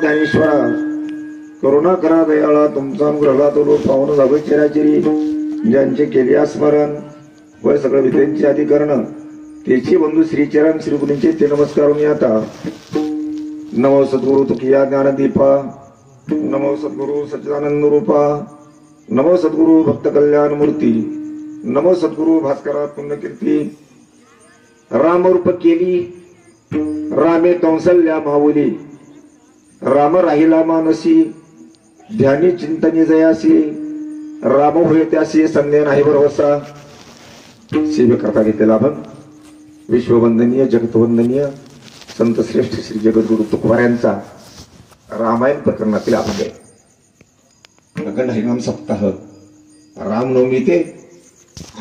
ज्ञानेश्वरा करुणा करा दयाळा तुमचा अनुग्रहाला तो लोक पाहून जावे चिराचिरी ज्यांचे केले स्मरण व सगळं विद्यांची आधी करणं त्याची बंधू श्रीचरण श्रीगुरूंचे ते नमस्कार मी आता नमो सद्गुरु तुकिया ज्ञानदीपा नमो सद्गुरु सच्चिदानंद रूपा नमो सद्गुरु भक्त कल्याण मूर्ती नमो सद्गुरु भास्करा पुण्यकीर्ती राम रूप केली रामे कौसल्या माऊली राम राहिला मानसी ध्यानी चिंतनी जयासी राम होय त्यासी संज्ञा नाही भरवसा सेवेकरता घेतलेला आपण विश्ववंदनीय जगतवंदनीय संत श्रेष्ठ श्री जगद्गुरु तुकोबारायांचा रामायण प्रकरणातील अभंग आहे. अखंड हरिनाम सप्ताह रामनवमी ते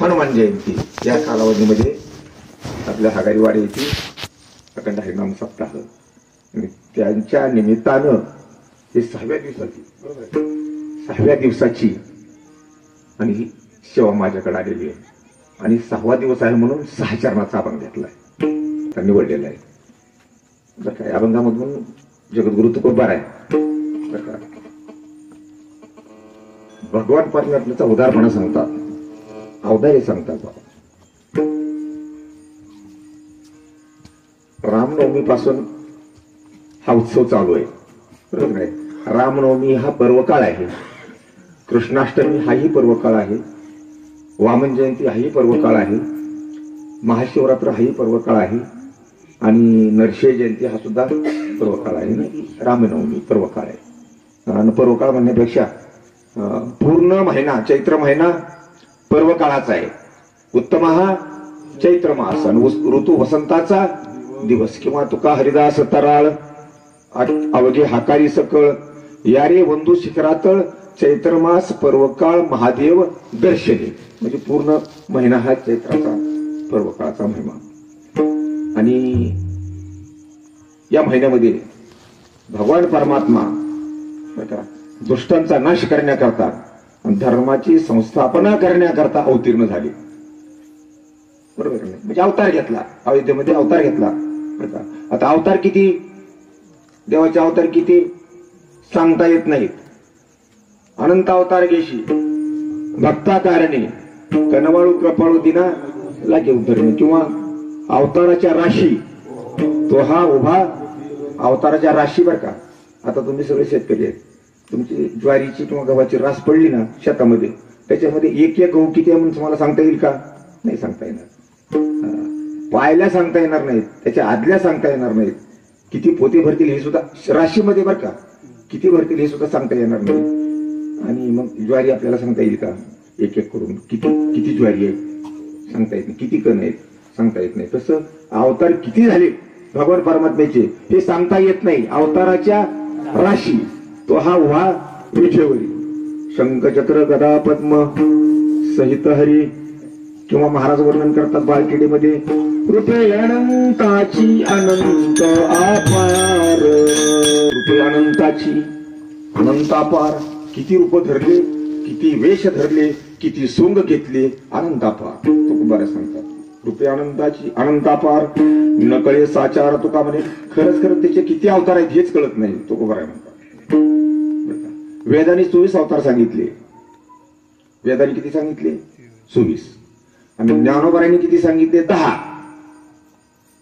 हनुमान जयंती या कालावधीमध्ये आपल्या हगारीवाडी येथे अखंड हरिनाम सप्ताह आणि त्यांच्या निमित्तानं हे 6व्या दिवसाची बरोबर आहे 6व्या दिवसाची आणि ही सेवा माझ्याकडे आलेली आहे आणि 6वा दिवस आहे म्हणून 6 चरणाचा अभंग घेतलाय तर निवडलेला आहे. बरं काय अभंगामधून जगद्गुरु तुकोबार आहे बरं का भगवान परमात्म्याचा उदारपणा सांगतात अवधार्य सांगतात. रामनवमी पासून हा उत्सव चालू आहे बरोबर आहे. रामनवमी हा पर्वकाळ आहे. कृष्णाष्टमी हाही पर्वकाळ आहे. वामन जयंती हाही पर्वकाळ आहे. महाशिवरात्र हाही पर्वकाळ आहे आणि नरसिंह जयंती हा सुद्धा पर्वकाळ आहे. रामनवमी पर्वकाळ आहे आणि पर्वकाळ म्हणण्यापेक्षा पूर्ण महिना चैत्र महिना पर्वकाळाचा आहे. उत्तम हा चैत्र मास आणि ऋतू वसंताचा दिवस किंवा तुका हरिदास तराळ अवघे हाकारी सकळ यारे बंधू शिखरातळ चैत्र मास पर्वकाळ महादेव दर्शनी म्हणजे पूर्ण महिना हा चैत्राचा पर्वकाळाचा महिमा. आणि या महिन्यामध्ये भगवान परमात्मा दुष्टांचा नाश करण्याकरता धर्माची संस्थापना करण्याकरता अवतीर्ण झाले बरोबर नाही. म्हणजे अवतार घेतला अयोध्येमध्ये अवतार घेतला. आता अवतार किती देवाचे अवतार किती सांगता येत नाहीत. अनंत अवतार घेशी भक्ता कारणे कनवाळू कृपाळू दिना लागे उद्धरणे किंवा अवताराच्या राशी तो हा उभा अवताराच्या राशी बर का. आता तुम्ही सगळे शेतकरी आहेत. तुमची ज्वारीची किंवा गव्हाची रास पडली ना शेतामध्ये त्याच्यामध्ये एक एक गहू किती आहे म्हणून तुम्हाला सांगता येईल का? नाही सांगता येणार. पायल्या सांगता येणार नाहीत. त्याच्या आदल्या सांगता येणार नाहीत. किती पोते भरतील हे सुद्धा राशीमध्ये बर का किती भरतील हे सुद्धा सांगता येणार नाही. आणि मग ज्वारी आपल्याला सांगता येईल का? एक एक करून किती किती ज्वारी आहे सांगता येत नाही. किती कण आहेत सांगता येत नाही. तसं अवतार किती झाले भगवान परमात्म्याचे हे सांगता येत नाही. अवताराच्या राशी तो हा उभा विठेवरी शंखचक्र गदा पद्म सहित हरी किंवा महाराज वर्णन करतात बाळकेडीमध्ये रुपये अनंताची अनंत अपार रुपये अनंताची अनंत अपार किती रूप धरले किती वेश धरले किती सोंग घेतले अनंत अपार तुकोबार सांगतात. रुपये अनंताची अनंत अपार नकळे साचार तुका म्हणे खरंच खरंच त्याचे किती अवतार आहेत हेच कळत नाही तुकोबार म्हणतात. वेदांनी 24 अवतार सांगितले. वेदांनी किती सांगितले 24 आणि ज्ञानोबारांनी किती सांगितले 10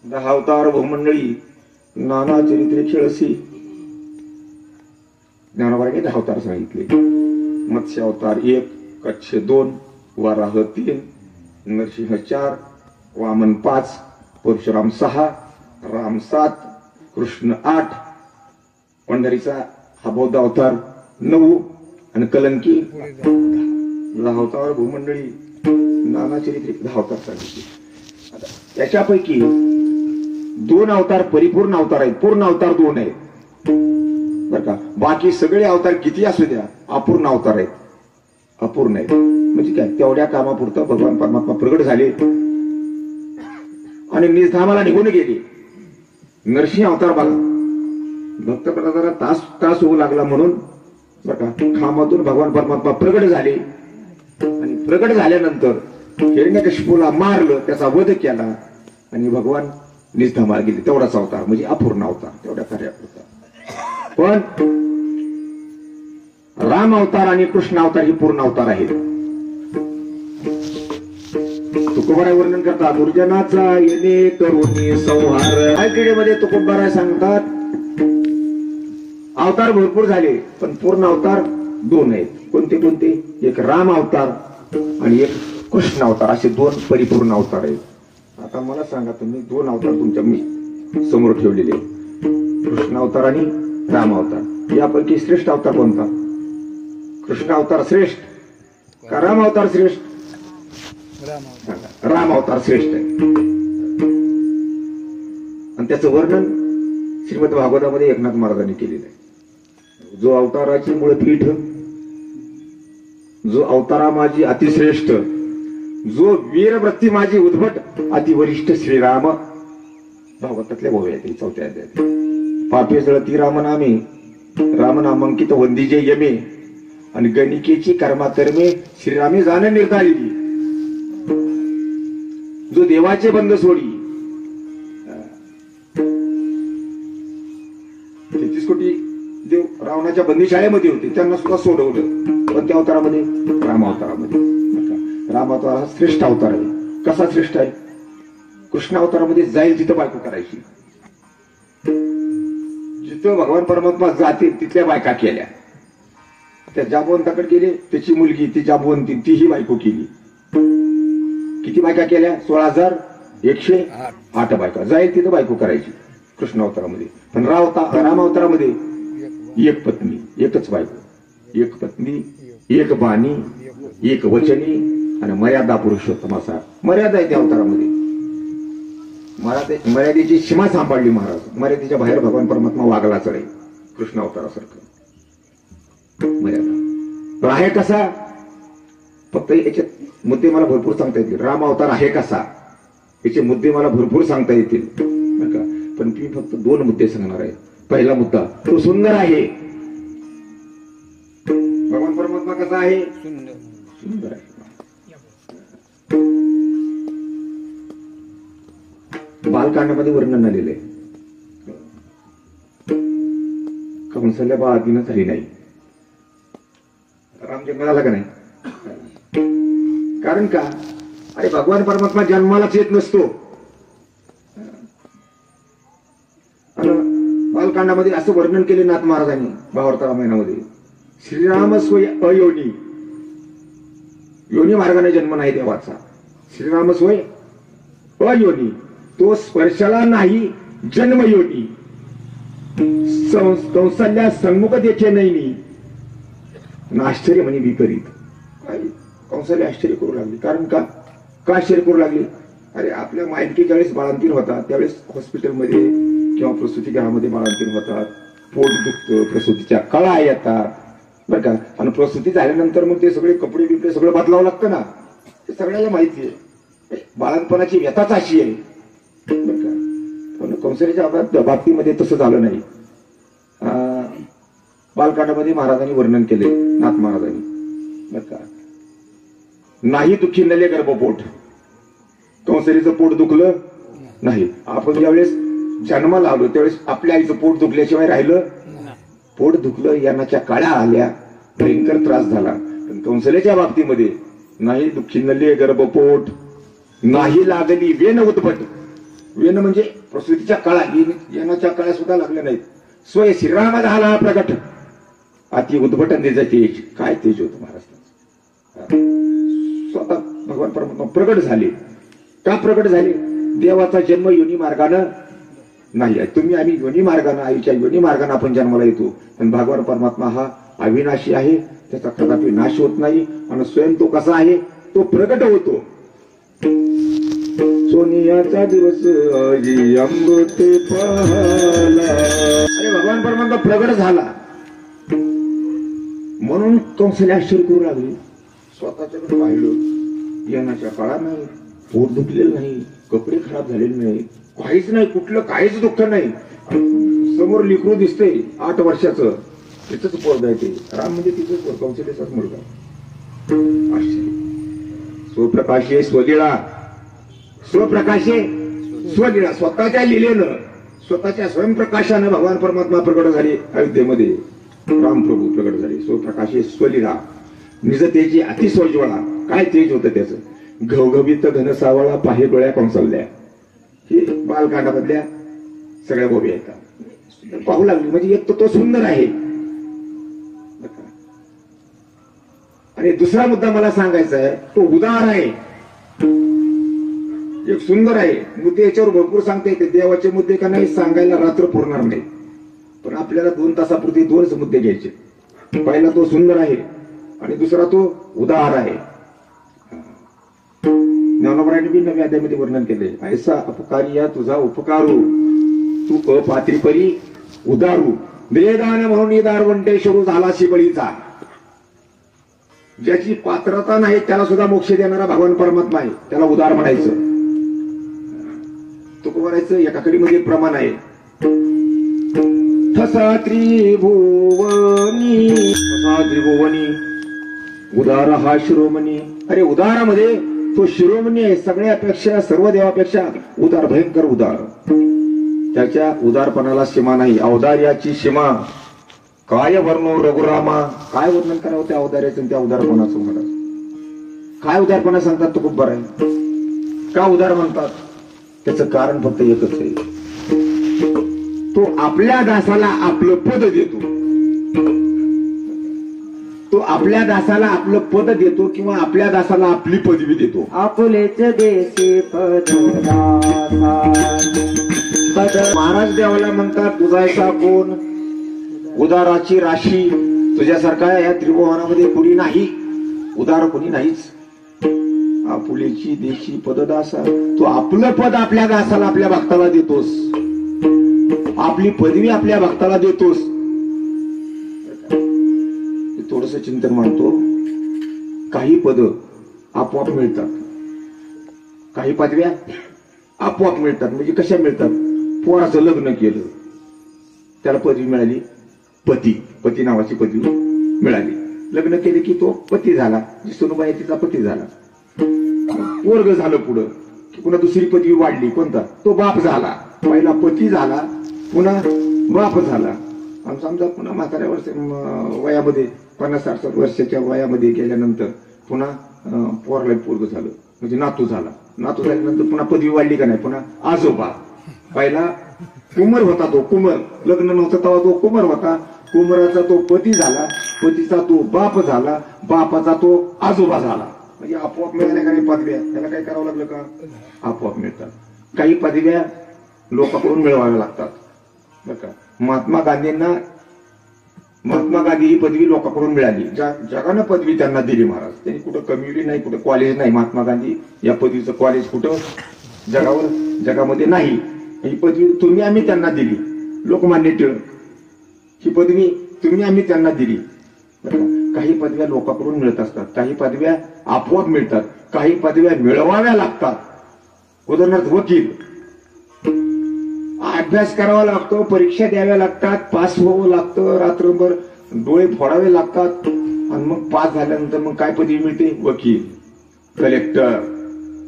अवतार बहुमंडळी नाना चरित्रे खेळसी ज्ञानोबारांनी 10 अवतार सांगितले. मत्स्य अवतार 1 कच्छ 2 वराह 3 नरसिंह 4 वामन 5 परशुराम 6 राम 7 कृष्ण 8 पंढरीचा हा बौद्ध अवतार 9 आणि कलंकी 10 अवतार भूमंडळी नाना चरित्रे 10 अवतार सांगितले. आता त्याच्यापैकी 2 अवतार परिपूर्ण अवतार आहेत. पूर्ण अवतार 2 आहेत बर का. बाकी सगळे अवतार किती असू द्या अपूर्ण अवतार आहेत. अपूर्ण आहेत म्हणजे काय तेवढ्या कामापुरतं भगवान परमात्मा प्रगट झाले आणि निजधामाला निघून गेले. नरसिंह अवतार बघा भक्त प्रदारा तास होऊ लागला म्हणून बर का खामातून भगवान परमात्मा प्रगट झाले आणि प्रगट झाल्यानंतर हिरण्यकशिपूला मारलं त्याचा वध केला आणि भगवान निजधामाला गेले. तेवढाच अवतार म्हणजे अपूर्ण अवतार तेवढ्या कार्यापुरता. पण राम अवतार आणि कृष्ण अवतार हे पूर्ण अवतार आहेत. तुकोबाराय वर्णन करतात, दुर्जनाचा येणे करुणी संहार. मध्ये तुकोबाराय सांगतात अवतार भरपूर झाले पण पूर्ण अवतार दोन आहेत. कोणते कोणते? एक राम अवतार आणि एक कृष्ण अवतार, असे दोन परिपूर्ण अवतार आहेत. आता मला सांगा, तुम्ही दोन अवतार तुमच्या मी समोर ठेवलेले, कृष्ण अवतार आणि राम अवतार, यापैकी श्रेष्ठ अवतार कोणता? कृष्ण अवतार श्रेष्ठ का राम अवतार श्रेष्ठ? राम अवतार श्रेष्ठ आहे. आणि त्याचं वर्णन श्रीमद भागवतामध्ये एकनाथ महाराजांनी केलेलं आहे. जो अवताराची मूळ पीठ, जो अवतारा माझी अतिश्रेष्ठ, जो वीरवृत्ती माझी उद्भट अतिवरिष्ठ श्रीराम. भागवतातल्या भाऊ आहेत चौथ्या अध्यायात. पापे जळती रामनामे, रामनामांकित वंदिजे यमे, आणि गणिकेची कर्माकर्मे श्रीरामे जाण निर्धारिली. जो देवाचे बंध सोडी, 33 कोटी देव रावणाच्या बंदीशाळेमध्ये होते, त्यांना सुद्धा सोडवलं. पण त्या अवतारामध्ये, राम अवतारामध्ये. राम अवतार हा श्रेष्ठ अवतार आहे. कसा श्रेष्ठ आहे? कृष्ण अवतारामध्ये जाईल तिथं बायको करायची, जिथं भगवान परमात्मा जातील तिथल्या बायका केल्या. त्या जाबवंताकडे गेले, त्याची मुलगी ती जाबवंती, तीही बायको केली. किती बायका केल्या? 16,108 बायका. जाईल तिथं बायको करायची कृष्ण अवतारामध्ये. पण राम अवतारामध्ये एक पत्नी, एकच बायको, एक पत्नी, एक बाणी, एक वचनी, आणि मर्यादा पुरुषोत्तम असा मर्यादा आहे त्या अवतारामध्ये. मर्यादेची सीमा सांभाळली महाराज. मर्यादेच्या बाहेर भगवान परमात्मा वागला चढे कृष्ण अवतारासारखं. मर्यादा आहे कसा? फक्त याच्यात मुद्दे मला भरपूर सांगता येतील. राम अवतार आहे कसा याचे मुद्दे मला भरपूर सांगता येतील, पण मी फक्त 2 मुद्दे सांगणार आहे. पहिला मुद्दा, तो सुंदर आहे. भगवान परमात्मा कसा आहे? सुंदर आहे. बालकांडामध्ये वर्णन आलेलं आहे. कंसाला बाळातीनं झाली नाही. राम जन्माला का नाही? कारण का? अरे भगवान परमात्मा जन्मालाच येत नसतो. बालकांडामध्ये असं वर्णन केले नाथ महाराजांनी भावार्थ रामायणामध्ये. श्रीराम स्वय अयोनी, योनी मार्गाने जन्म नाही देवाचा. श्रीराम स्वय अयोनी, तो स्पर्शाला नाही जन्म योनी. कंसाल्या सन्मुख देखे नाही, आश्चर्य म्हणे विपरीत. कंसाला आश्चर्य करू लागली. कारण का आश्चर्य करू लागली? अरे आपल्या मायकी ज्यावेळेस बाळंतीण होतात त्यावेळेस हॉस्पिटलमध्ये किंवा प्रसूती घरामध्ये बाळंतीण होतात, पोट दुखतं, प्रसूतीच्या कळा येतात बरं का. आणि प्रसूती झाल्यानंतर मग ते सगळे कपडे बिपडे सगळं बदलावं लागतं ना, ते सगळ्याला माहिती आहे. बाळणपणाची व्यथाच अशी आहे बरं का. पण कंसाच्या बाबतीमध्ये तसं झालं नाही. बालकांडामध्ये महाराजांनी वर्णन केले नाथ महाराजांनी बरं का. नाही दुःखी नले गर्भपोट, कंसरीचं पोट दुखलं नाही. आपण ज्यावेळेस जन्माला आलो त्यावेळेस आपल्या आईचं पोट दुखल्याशिवाय राहिलं? पोट दुखलं, यानाच्या काळ्या आल्या, भयंकर त्रास झाला. पण कंसलेच्या बाबतीमध्ये नाही दुःखी नले गर्भपोट, नाही लागली वेन उद्भट. वेन म्हणजे प्रसूतीच्या काळा, यानाच्या काळ्या सुद्धा लागल्या नाहीत. स्वय श्रीराम झाला प्रगट, अति उद्भट तेज. काय तेज होतं महाराष्ट्रात. स्वतः भगवान परमात्मा प्रगट झाले. का प्रगट झाले? देवाचा जन्म योनी मार्गानं नाही आहे. तुम्ही आम्ही योनी मार्गानं, आईच्या योनी मार्गानं आपण जन्माला येतो. पण भगवान परमात्मा हा अविनाशी आहे, त्याचा कदापि नाश होत नाही. आणि स्वयं तो कसा आहे? तो प्रगट होतो. सोनियाचा दिवस अमृत पाहला. अरे भगवान परमात्मा प्रगट झाला म्हणून कंसाला आश्चर्य करू लागले. स्वतःच्याकडे पाहिलं, येण्याच्या काळा नाही, पोट दुखलेलं नाही, कपडे खराब झालेले नाही, काहीच नाही, कुठलं काहीच दुःख नाही. समोर लेकरू दिसतंय 8 वर्षाचं, तिथंच पोरग आहे ते. राम म्हणजे तिथंच कंसालेचाच मुलगा. आश्चर्य. स्वप्रकाशे स्वलीळा, स्वप्रकाशे स्वलीळा. स्वतःच्या लिलेनं स्वतःच्या स्वयंप्रकाशाने भगवान परमात्मा प्रकट झाले अयोध्येमध्ये. रामप्रभू प्रकट झाले. स्वप्रकाशे स्वलीला निज तेजी अतिस्वज्वळा. काय तेज होतं त्याचं. घवघवीत घनसावळा पाहे डोळ्या कंसवल्या. हे बालकांडामधल्या सगळ्या गोबी आहेत. पाहू लागली म्हणजे एक तो सुंदर आहे. आणि दुसरा मुद्दा मला सांगायचा आहे, तो उदार आहे, एक सुंदर आहे. मुद्दे याच्यावर भरपूर सांगता येते. देवाचे मुद्दे का नाही सांगायला रात्र पुरणार नाही, पण आपल्याला 2 तासापुरते 2च मुद्दे घ्यायचे. पहिला तो सुंदर आहे आणि दुसरा तो उदार आहे. ज्ञानोबराने बी 9व्या अध्यायामध्ये वर्णन केले. ऐसा अपकारिया तुझा उपकारू, तू अपात्री परी उदारू. वेदान म्हणून दारवंटे सुरू झाला शिबळीचा. ज्याची पात्रता नाही त्याला सुद्धा मोक्ष देणारा भगवान परमात्मा आहे, त्याला उदार म्हणायचं. तो म्हणायचं एका कडीमध्ये प्रमाण आहे. ठसा त्रिभुवनी उदार हा शिरोमणी. अरे उदारामध्ये तो शिरोमणी आहे. सगळ्यापेक्षा सर्व देवापेक्षा उदार, भयंकर उदार. त्याच्या उदारपणाला सीमा नाही. औदार्याची सीमा काय वर्णो रघुरामा. काय वर्णन करावं त्या औदार्याचं त्या उदारपणाचं. मला काय उदारपणा सांगतात तो खूप बरं आहे. का उदार म्हणतात त्याचं कारण फक्त एकच आहे. तो आपल्या दासाला आपलं पद देतो. तो आपल्या दासाला आपलं पद देतो किंवा आपल्या दासाला आपली पदवी देतो. आपुलेच देशी पद महाराज देवाला म्हणतात तुझायचा कोण, उदाराची राशी. तुझ्यासारखा या त्रिभुवनामध्ये कुणी नाही, उदार कुणी नाहीच. आपुलेची देशी पददासा. तू आपलं पद आपल्या दासाला, आपल्या भक्ताला देतोस. आपली पदवी आपल्या भक्ताला देतोस. थोडस चिंतन मानतो. काही पद आपोआप मिळतात, काही पदव्या आपोआप मिळतात. म्हणजे कशा मिळतात. पोराचं लग्न केलं त्याला पदवी मिळाली, पती नावाची पदवी मिळाली. लग्न केले की तो पती झाला. जी सोनूबाई तिचा पती झाला. पोरग झालं पुढं की पुन्हा दुसरी पदवी वाढली. कोणता. तो बाप झाला. पहिला पती झाला, पुन्हा बाप झाला. आणि समजा पुन्हा म्हाताऱ्या वयामध्ये 50-60 वर्षाच्या वयामध्ये गेल्यानंतर पुन्हा पोरला पोरग झालं म्हणजे नातू झाला. नातू झाल्यानंतर पुन्हा पदवी वाढली का नाही. पुन्हा आजोबा. पहिला कुमर होता, तो कुमर. लग्न नव्हतं तेव्हा तो कुमर होता. कुमराचा तो पती झाला, पतीचा तो बाप झाला, बापाचा तो आजोबा झाला. म्हणजे आपोआप मिळाल्या काही पदव्या. त्याला काय करावं लागलं का. आपोआप मिळतात. काही पदव्या लोकांकडून मिळवाव्या लागतात बरं का. महात्मा गांधी ही पदवी लोकांकडून मिळाली. जगानं पदवी त्यांना दिली महाराज. त्यांनी कुठं कम्युनिटी नाही, कुठं कॉलेज नाही. महात्मा गांधी या पदवीचं कॉलेज कुठं जगामध्ये नाही. ही पदवी तुम्ही आम्ही त्यांना दिली. लोकमान्य टिळक ही पदवी तुम्ही आम्ही त्यांना दिली. काही पदव्या लोकांकडून मिळत असतात, काही पदव्या आपोआप मिळतात, काही पदव्या मिळवाव्या लागतात. उदाहरणार्थ वकील. अभ्यास करावा लागतो, परीक्षा द्याव्या लागतात, पास व्हावं लागतं, रात्रभर डोळे फोडावे लागतात. आणि मग पास झाल्यानंतर मग काय पदवी मिळते. वकील, कलेक्टर,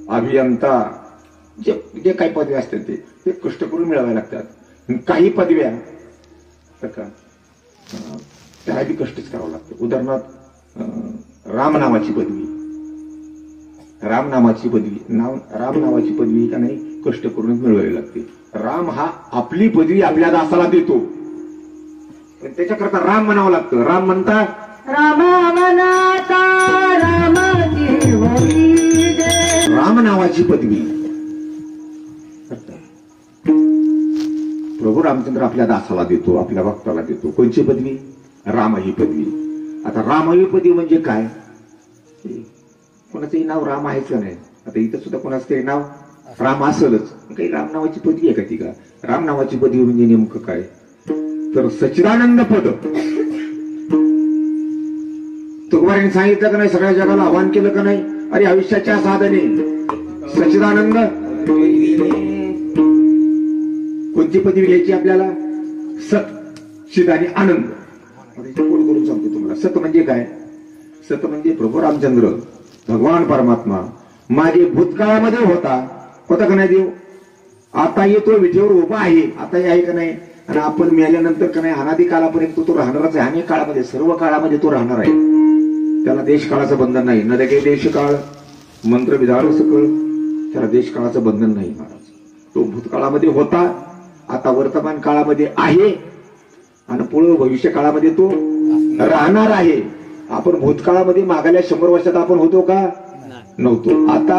अभियंता, जे काही पदव्या असतात ते कष्ट करून मिळाव्या लागतात. काही पदव्या त्याला बी कष्टच करावं लागतं. उदाहरणार्थ राम नावाची पदवी का नाही कष्ट करून मिळवावी लागते. राम हा आपली पदवी आपल्या दासाला देतो, पण त्याच्याकरता राम म्हणावं लागतं. राम म्हणतात राम नावाची पदवी प्रभू रामचंद्र आपल्या दासाला देतो, आपल्या भक्ताला देतो. कोणची पदवी. राम ही पदवी. आता राम ही पदवी म्हणजे काय. कोणाचंही नाव राम आहेच का नाही. आता इथं सुद्धा कोणाचं तरी नाव राम असेलच. काही राम नावाची पदवी आहे का ती का. राम नावाची पदवी म्हणजे नेमकं काय तर सच्चिदानंद पद. तुकोबारांनी सांगितलं का नाही, सगळ्या जगाला आव्हान केलं का नाही. अरे आयुष्याच्या साधने सच्चिदानंद. कोणती पदवी घ्यायची आपल्याला. सत, चिद आणि आनंद. कोड करून सांगतो तुम्हाला. सत म्हणजे काय. सत म्हणजे प्रभू आताही तो विठेवर उभा आहे, आताही आहे का नाही? आणि आपण मेल्यानंतर का नाही अनादी काळापर्यंत तो राहणारच आहे. अनेक काळामध्ये, सर्व काळामध्ये तो राहणार आहे. त्याला देश काळाचं बंधन नाही. न लगे देश काळ मंत्र विधान सकळ, त्याला देश काळाचं बंधन नाही महाराज. तो भूतकाळामध्ये होता, आता वर्तमान काळामध्ये आहे आणि पुढे भविष्य काळामध्ये तो राहणार आहे. आपण भूतकाळामध्ये मागाल्या 100 वर्षात आपण होतो का? नव्हतो. आता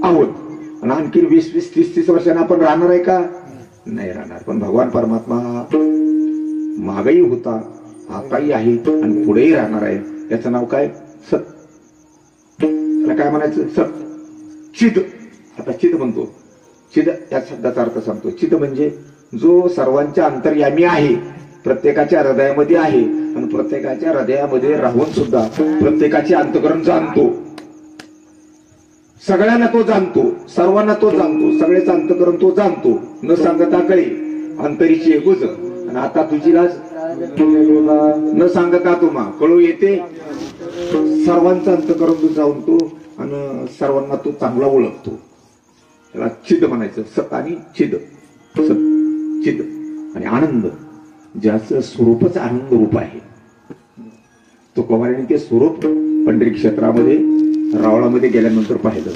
आहोत आणि आणखी 20-20, 30-30 वर्षांना आपण राहणार आहे का? नाही राहणार. पण भगवान परमात्मा मागही होता, आताही आहे आणि पुढेही राहणार आहे. याचं नाव काय? सत. त्याला काय म्हणायचं? सत. चिद. आता चिद म्हणतो. चिद या शब्दाचा अर्थ सांगतो. चिद म्हणजे जो सर्वांच्या अंतर्यामी आहे, प्रत्येकाच्या हृदयामध्ये आहे आणि प्रत्येकाच्या हृदयामध्ये राहून सुद्धा प्रत्येकाचे अंतःकरण जाणतो. सगळ्यांना तो जाणतो, सर्वांना तो जाणतो, सगळेच अंतःकरण तो जाणतो. न सांगता कळे अंतरीची गुज. आणि आता तुझी लाज न सांगता तुम्हा कळू येते. सर्वांचं अंतःकरण तो जाणतो आणि सर्वांना तो चांगला ओळखतो. त्याला चिद म्हणायचं. सत आणि चिद. सत, चिद आणि आनंद, ज्याचं स्वरूपच आनंद रूप आहे. तो कुमाराने ते स्वरूप पंढरी क्षेत्रामध्ये रावळामध्ये गेल्यानंतर पाहिलं.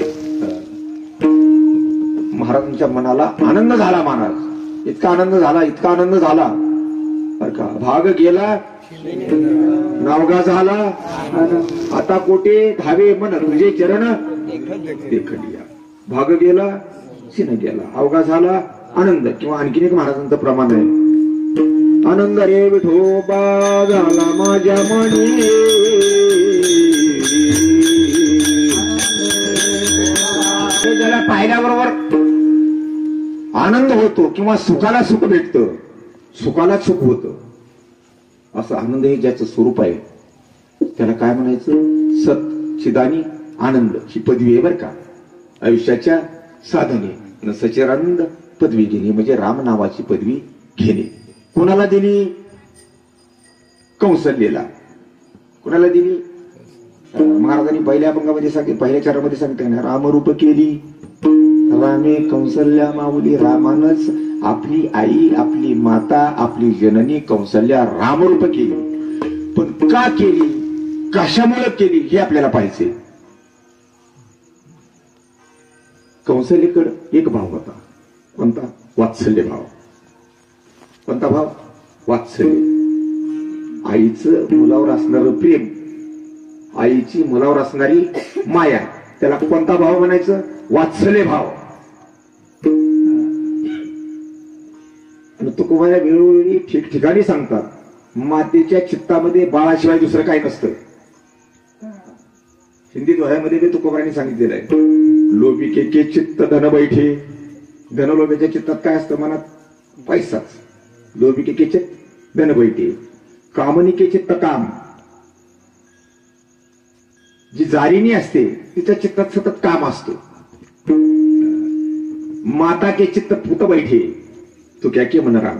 महाराजांच्या मनाला आनंद झाला. महाराज इतका आनंद झाला, इतका आनंद झाला बर का. भाग गेला नावगा झाला, आता कोटे धावे मन तुझे चरण देखलिया. भाग गेला चिन्ह गेला, अवघा झाला आनंद. किंवा आणखीन एक महाराजांचं प्रमाण आहे. आनंद रे विठोबा झाला माझ्या मनी, ज्याला पाहिल्याबरोबर आनंद होतो किंवा सुखाला सुख भेटतं, सुखाला सुख होतं, असं आनंद हे ज्याचं स्वरूप आहे त्याला काय म्हणायचं? सत, चिदानी आनंद ही पदवी आहे बरं का. आयुष्याच्या साधने सचिरानंद पदवी घेणे म्हणजे राम नावाची पदवी घेणे. कोणाला दिली? कौसल्येला. कोणाला दिली? महाराजांनी पहिल्या अभंगामध्ये सांगितले, पहिल्या चारामध्ये सांगितले ना, रामरूप केली रामे कौसल्या माऊली. रामानच आपली आई, आपली माता, आपली जननी कौसल्या रामरूप केली. पण का केली, कशामुळे केली हे आपल्याला पाहिजे. कौसल्याकडे एक भाव होता. कोणता? वात्सल्य भाव. कोणता भाव? वात्सल्य. आईचं मुलावर असणारं प्रेम, आईची मुलावर असणारी माया, त्याला कोणता भाव म्हणायचं? वात्सल्य भाव. तुकोबाया वेळोवेळी ठिकठिकाणी सांगतात, मातेच्या चित्तामध्ये बाळाशिवाय दुसरं काय नसतं. हिंदी दोह्यामध्ये बी तुकोबायांनी सांगितलेलं आहे, लोभिके के चित्त धन बैठे. धनलोभेच्या चित्तात काय असतं? मनात पैसाच. लोभिके के चित्त धन बैठे. कामनी के चित्त काम. जी जारिणी असते तिच्या चित्तात सतत काम असतो. माता के चित्त फुट बैठे तो क्या के मन राम.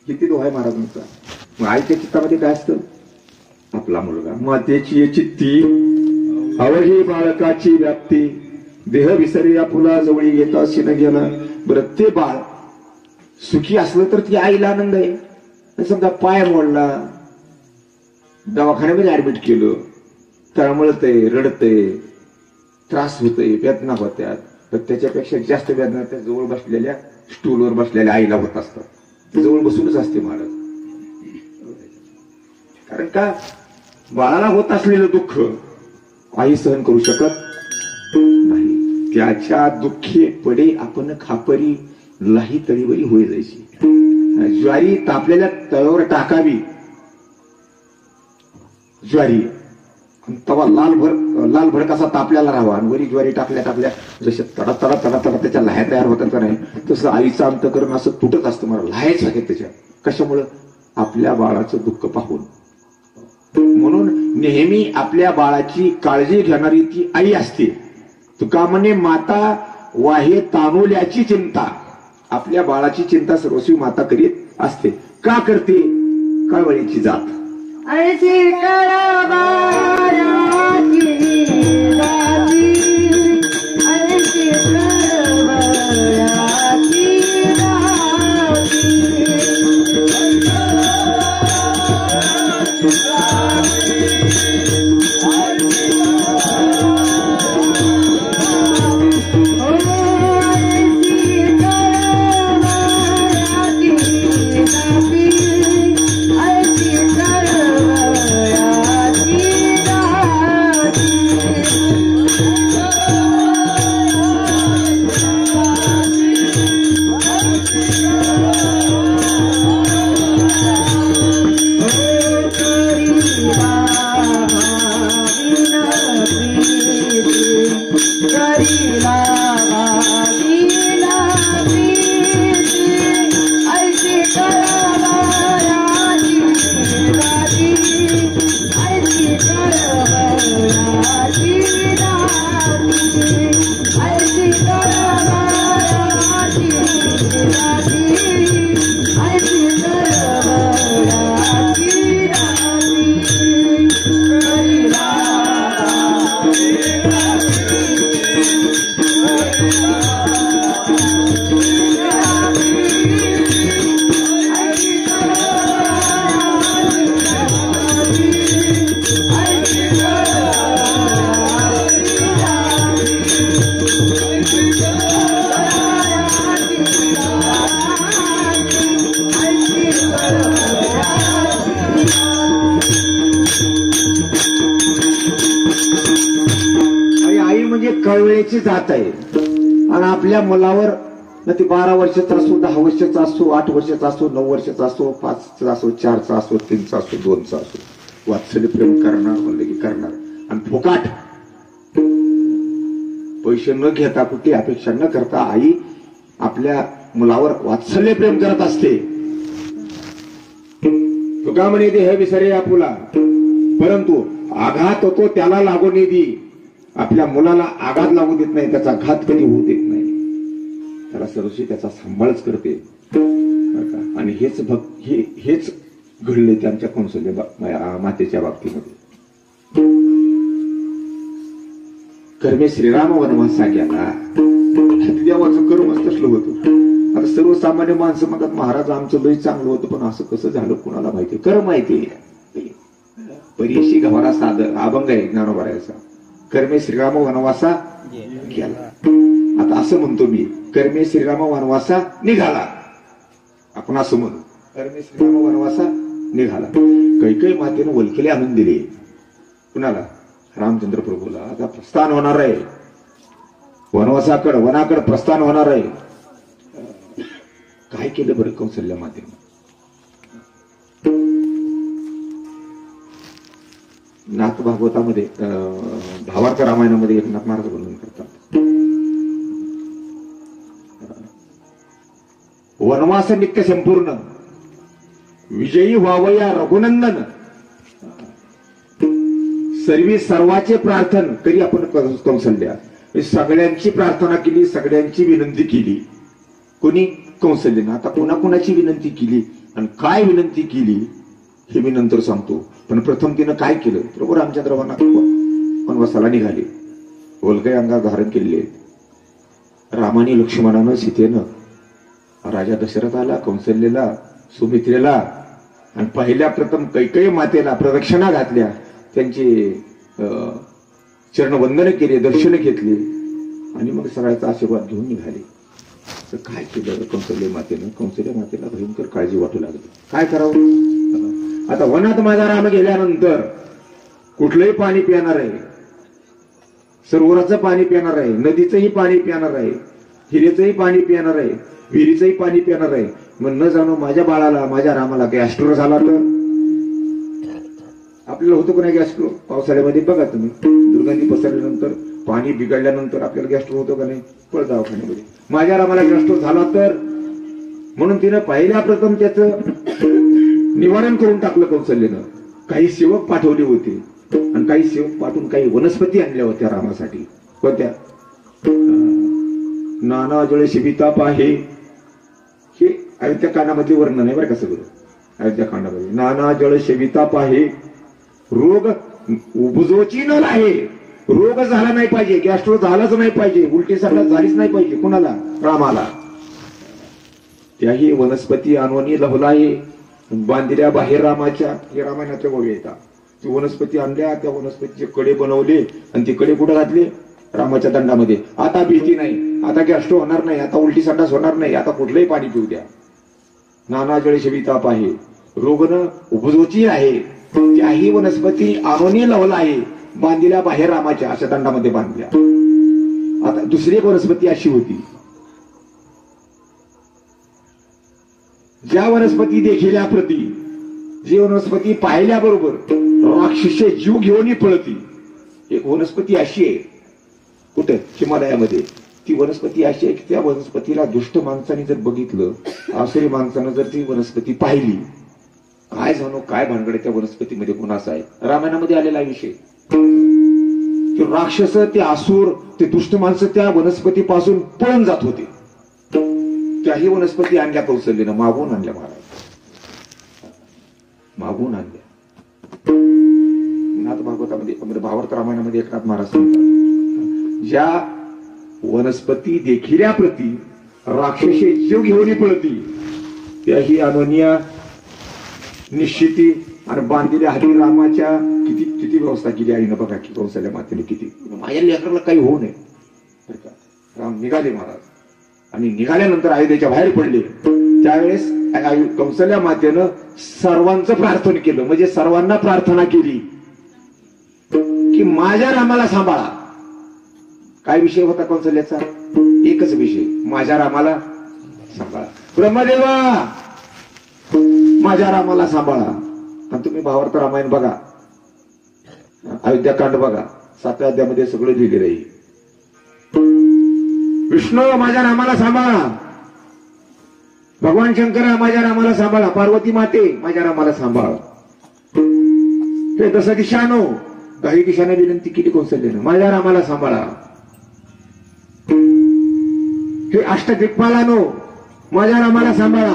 किती दोहा आहे महाराजांचा. मग आईच्या चित्तामध्ये काय असतं? आपला मुलगा. मातेची चित्ती अवघी बाळकाची व्याप्ती, देह विसर्या फुला जवळी येता शिन गेला. बरं, ते बाळ सुखी असलं तर ती आईला आनंद आहे. समजा पाय मोडला, दवाखान्यामध्ये ऍडमिट केलं, तळमळतय, रडतय, त्रास होतय, वेदना होत्यात, तर त्याच्यापेक्षा जास्त वेदना त्या जवळ बसलेल्या स्टूलवर बसलेल्या आईला होत असतात. ती जवळ बसूनच असते महाराज. कारण का? बाळाला होत असलेलं दुःख आई सहन करू शकत नाही. त्याच्या दुःखे पडे आपण खापरी, लाही तळीवरी होई जायची. ज्वारी तापलेल्या तव्यावर टाकावी, ज्वारी, तवा लाल भडक असा तापलेला राहावा, आणि वरी ज्वारी टाकल्या टाकल्या जसे तडा तडा तडा तडा त्याच्या लाह्या तयार होतात का नाही, तसं आईचं अंतःकरण असं तुटत असतं. मला लाह्याच आहेत त्याच्या. कशामुळं? आपल्या बाळाचं दुःख पाहून. म्हणून नेहमी आपल्या बाळाची काळजी घेणारी ती आई असते. तुका म्हणे माता वाहे तानुल्याची चिंता. आपल्या बाळाची चिंता सर्वस्वी माता करीत असते. का करते? कळवळीची जात. अळशी करीला वागीला प्रीती ऐशी करवयाची राती ऐशी करवयाची राती ऐशी करवयाची राती ऐशी करवयाची राती करीला कळवेची जात आहे आणि आपल्या मुलावर ना ती 12 वर्षाचा असो 10 वर्षाचा असो 8 वर्षाचा असो 9 वर्षाचा असो 5चा असो 4चा असो 3चा असो 2चा असो वात्सल्य प्रेम करणार म्हणलं की करणार आणि फुकाट पैसे न घेता कुठली अपेक्षा न करता आई आपल्या मुलावर वात्सल्य प्रेम करत असते. तुका म्हणे दे हे विसरे या फुला परंतु आघात होतो त्याला लागू नाही दी. आपल्या मुलाला आघात लागू देत नाही त्याचा घात कधी होऊ देत नाही. त्याला सर्वशी त्याचा सांभाळच करते आणि हेच घडले त्यांच्या कौशल्य मातेच्या बाबतीमध्ये. कर्मे श्रीराम वनवासा गेला देवाचं कर्म असलं होतं. आता सर्वसामान्य माणसं म्हणतात महाराज आमचं लय चांगलं होतं पण असं कसं झालं कुणाला माहिती. कर्म माहिती परीशी गव्हारा साधं अभंग आहे ज्ञानोबारायचा. कर्मे श्रीराम वनवासा गेला. आता असं म्हणतो मी कर्मे श्रीराम वनवासा निघाला. आपण असं म्हणू कर्मे श्रीराम वनवासा निघाला. कैकेयी मातेनं वलखिले आणून दिले कुणाला रामचंद्र प्रभूला. आता प्रस्थान होणार आहे वनाकड प्रस्थान होणार आहे. काय केलं बरं कौशल्या मातेनं. नाथ भागवतामध्ये भावार्थ रामायणामध्ये एकनाथ महाराज वर्णन करतात. वनवास नित्य संपूर्ण विजयी व्हावया रघुनंदन सर्वाचे प्रार्थन करी आपण कौशल्या. सगळ्यांची प्रार्थना केली सगळ्यांची विनंती केली. कोणी कौशल्यानं. आता कोणाकोणाची विनंती केली आणि काय विनंती केली हे मी नंतर सांगतो. पण प्रथम तिनं काय केलं. प्रभू रामचंद्र वनवासाला निघाले. वल्गय अंगावर धारण केले. रामाने लक्ष्मणानं सीतेनं राजा दशरथाला कौशल्यला सुमित्रेला आणि पहिल्या प्रथम कैकेयी मातेला प्रदक्षिणा घातल्या. त्यांचे चरणवंदन केले दर्शन घेतले आणि मग सगळ्याचा आशीर्वाद घेऊन निघाले. तर काय केलं कौशल्य मातेनं. कौशल्य मातेला भयंकर काळजी वाटू लागली. काय करावं. आता वनात माझा राम गेल्यानंतर कुठलंही पाणी पिणार आहे. सरोवराचं पाणी पिणार आहे. नदीचंही पाणी पिणार आहे. हिरेचंही पाणी पिणार आहे. विहिरीचंही पाणी पिणार आहे. मग न जाणो माझ्या बाळाला माझ्या रामाला गॅस्ट्रो झाला तर आपल्याला होतो का नाही गॅस्ट्रो. पावसाळ्यामध्ये बघा तुम्ही दुर्गंधी पसरल्यानंतर पाणी बिघडल्यानंतर आपल्याला गॅस्ट्रो होतो का नाही. पळ दवाखान्यामध्ये. माझ्या रामाला गॅस्ट्रो झाला तर म्हणून तिनं पहिल्या प्रथम त्याचं निवारण करून टाकलं कौशल्यानं. काही सेवक पाठवले होते आणि काही सेवक पाठवून काही वनस्पती आणल्या होत्या रामासाठी. कोणत्या. नाना जळे शिबिताप आहे. हे अयोध्या कांडामधले वर्णन आहे बरं का सगळं. अयोध्या कांडामध्ये नाना जळ शिबिताप आहे. रोग उपजोची न आहे. रोग झाला नाही पाहिजे. गॅस्ट्रो झालाच नाही पाहिजे. उलटी सारखा झालीच नाही पाहिजे. कुणाला रामाला. त्याही वनस्पती आणवणी लवलाये बांधिल्या बाहेर रामाच्या. हे रामायणाच्या गोळी येतात. ती वनस्पती आणल्या. त्या वनस्पतीचे कडे बनवले आणि ते कडे कुठे घातले रामाच्या दंडामध्ये. आता भीती नाही. आता गॅस्ट्रो होणार नाही. आता उलटी संडास होणार नाही. आता कुठलंही पाणी पिऊ द्या. नाना जळे शिबिताप आहे. रोग न उपजोची आहे. त्याही वनस्पती आणवणी लवला आहे बांधिल्या बाहेर रामाच्या. अशा दंडामध्ये बांधल्या. आता दुसरी एक वनस्पती अशी होती. ज्या वनस्पती देखील प्रती जी वनस्पती पाहिल्याबरोबर राक्षसे जीव घेऊन पळती. एक वनस्पती अशी आहे कुठे हिमालयामध्ये. ती वनस्पती अशी आहे की त्या वनस्पतीला दुष्ट माणसाने जर बघितलं, आसुरी माणसानं जर ती वनस्पती पाहिली, काय जाणो काय भानगड त्या वनस्पतीमध्ये गुण असा आहे. रामायणामध्ये आलेला विषय, की राक्षस, ते असुर, ते दुष्ट माणसं त्या वनस्पतीपासून पळून जात होते. त्याही वनस्पती आणल्या कौशल्यनं, मागून आणल्या महाराज, मागून आणल्या. नाथ भागवतामध्ये, भावार्थ रामायणामध्ये एकनाथ महाराज सांगतात, ज्या वनस्पती देखिल्याप्रती राक्षसे जीव घेऊन पळती, त्याही अनोनिया निश्चिती आणि बांधलेल्या हाती रामाच्या किती किती व्यवस्था केली आईनं बघा की कौशल्या मातेने किती. माझ्या लेकराला काही होऊ नये बरं का. राम निघाले महाराज, आणि निघाल्यानंतर अयोध्येच्या बाहेर पडले. त्यावेळेस कौशल्या मातेनं सर्वांचं प्रार्थना केलं, म्हणजे सर्वांना प्रार्थना केली की माझ्या रामाला सांभाळा. काय विषय होता कौशल्याचा? एकच विषय, माझ्या रामाला सांभाळा. ब्रह्मदेवा माझ्या रामाला सांभाळा. आणि तुम्ही भावार्थ रामायण बघा, अयोध्याकांड बघा, 7व्या अध्यायामध्ये सगळं लिहिलेलं आहे. विष्णू माझ्या रामाला सांभाळा, भगवान शंकर माझ्या रामाला सांभाळा, पार्वती माते माझ्या रामाला सांभाळा. हे तसं दिशानो काही दिशाने विनंती केली कौशल्यानं, माझ्या रामाला सांभाळा. हे अष्टदिक्पालानो माझ्या रामाला सांभाळा.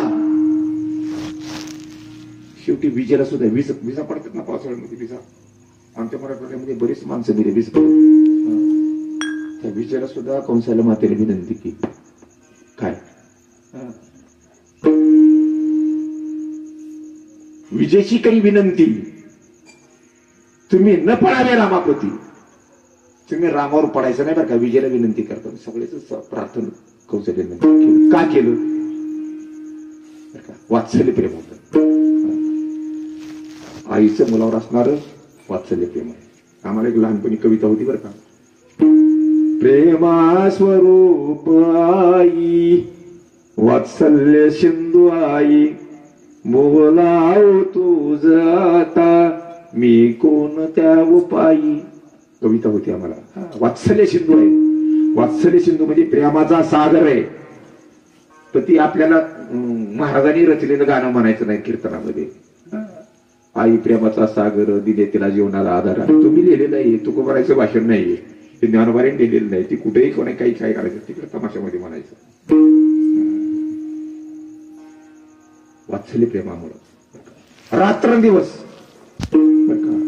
शेवटी विजेला सुद्धा विजा पडतात ना पावसाळ्यामध्ये, विजा आमच्या मराठवाड्यामध्ये बरीच माणसं गेले वीज पडून. त्या विजेला सुद्धा कौशल्या मातेने विनंती केली, काय विजेची काही विनंती, तुम्ही न पडावे रामाप्रती, तुम्ही रामावर पडायचं नाही बरं का. विजेला विनंती करता सगळेच प्रार्थना कौशल्याने केलं. का केलं? वात्सल्य प्रेम होतं, आईचं मुलावर असणार वात्सल्य प्रेम आहे. आम्हाला एक लहानपणी कविता होती बरं का, प्रेमा स्वरूप आई वात्सल्य सिंधू आई, बोलाव तुझ आता मी कोणत्या उपायी. कविता होती आम्हाला. वात्सल्य सिंधू आहे. वात्सल्य सिंधू म्हणजे प्रेमाचा सागर आहे. तर ती आपल्याला महाराजांनी रचलेलं गाणं म्हणायचं नाही कीर्तनामध्ये. आई प्रेमाचा सागर दिले तिला जीवनाला आधार. तुम्ही लिहिलेलं आहे, तुकोबारायचं भाषण नाहीये, ते ज्ञानोबाने लिहिलेलं नाही. ती कुठेही कोणी काही काय करायचं तिकडे तमाशामध्ये म्हणायचं. वात्सल्य प्रेमामुळं रात्रंदिवस बर का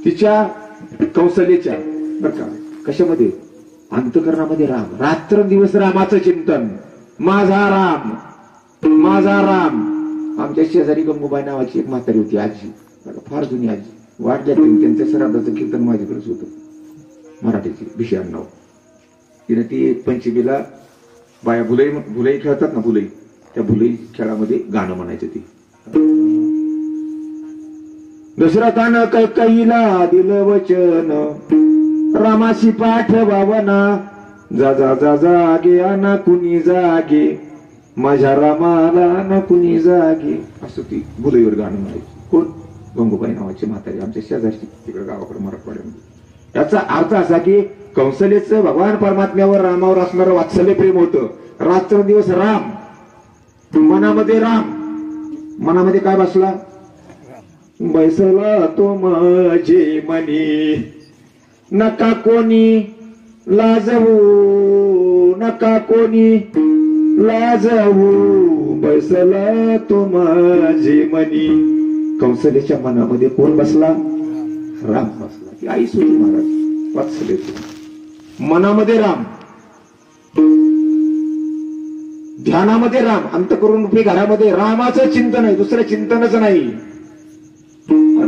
तिच्या कौशल्याच्या बर का कशामध्ये अंतकरणामध्ये राम, रात्रंदिवस रामाचं चिंतन. माझा राम, माझा राम. आमच्या शेजारी गंगूबाई नावाची एक म्हातारी होती, आजी, फार जुनी आजी, वाढल्या त्यांच्या श्राद्धाचं कीर्तन माझ्याकडेच होतं, मराठीची भिषण नाव. तिने ती पंचमीला बाया भुलई खेळतात ना, भुलई, त्या भुलई खेळामध्ये गाणं म्हणायचं. ती दशरथानं कैकईला दिलं वचन, रामाशी पाठवावना, जा जा जा जागे ना कुणी जागे, माझ्या रामाला ना कुणी जागे. असं ती भुलईवर गाणं म्हणायची. कोण? गंगूबाई नावाची म्हातारी, आमच्या शेजारची, तिकडे गावाकडे मराठवाड्यामध्ये. याचा अर्थ असा की कौशल्याचं भगवान परमात्म्यावर रामावर असणारं वात्सल्य प्रेम होतं. रात्रंदिवस राम, मनामध्ये राम. मनामध्ये काय बसला? बैसला तो माझे मनी, नका कोणी लाजवू, नका कोणी लाजवू, बैसला तो माझे मनी. कौशल्याच्या मनामध्ये कोण बसला? राम बसला. ती आई सुटी महाराज वात्सल्य. मनामध्ये राम, ध्यानामध्ये राम, अंतःकरण रूपी घरामध्ये रामाचं चिंतन आहे, दुसरं चिंतनच नाही.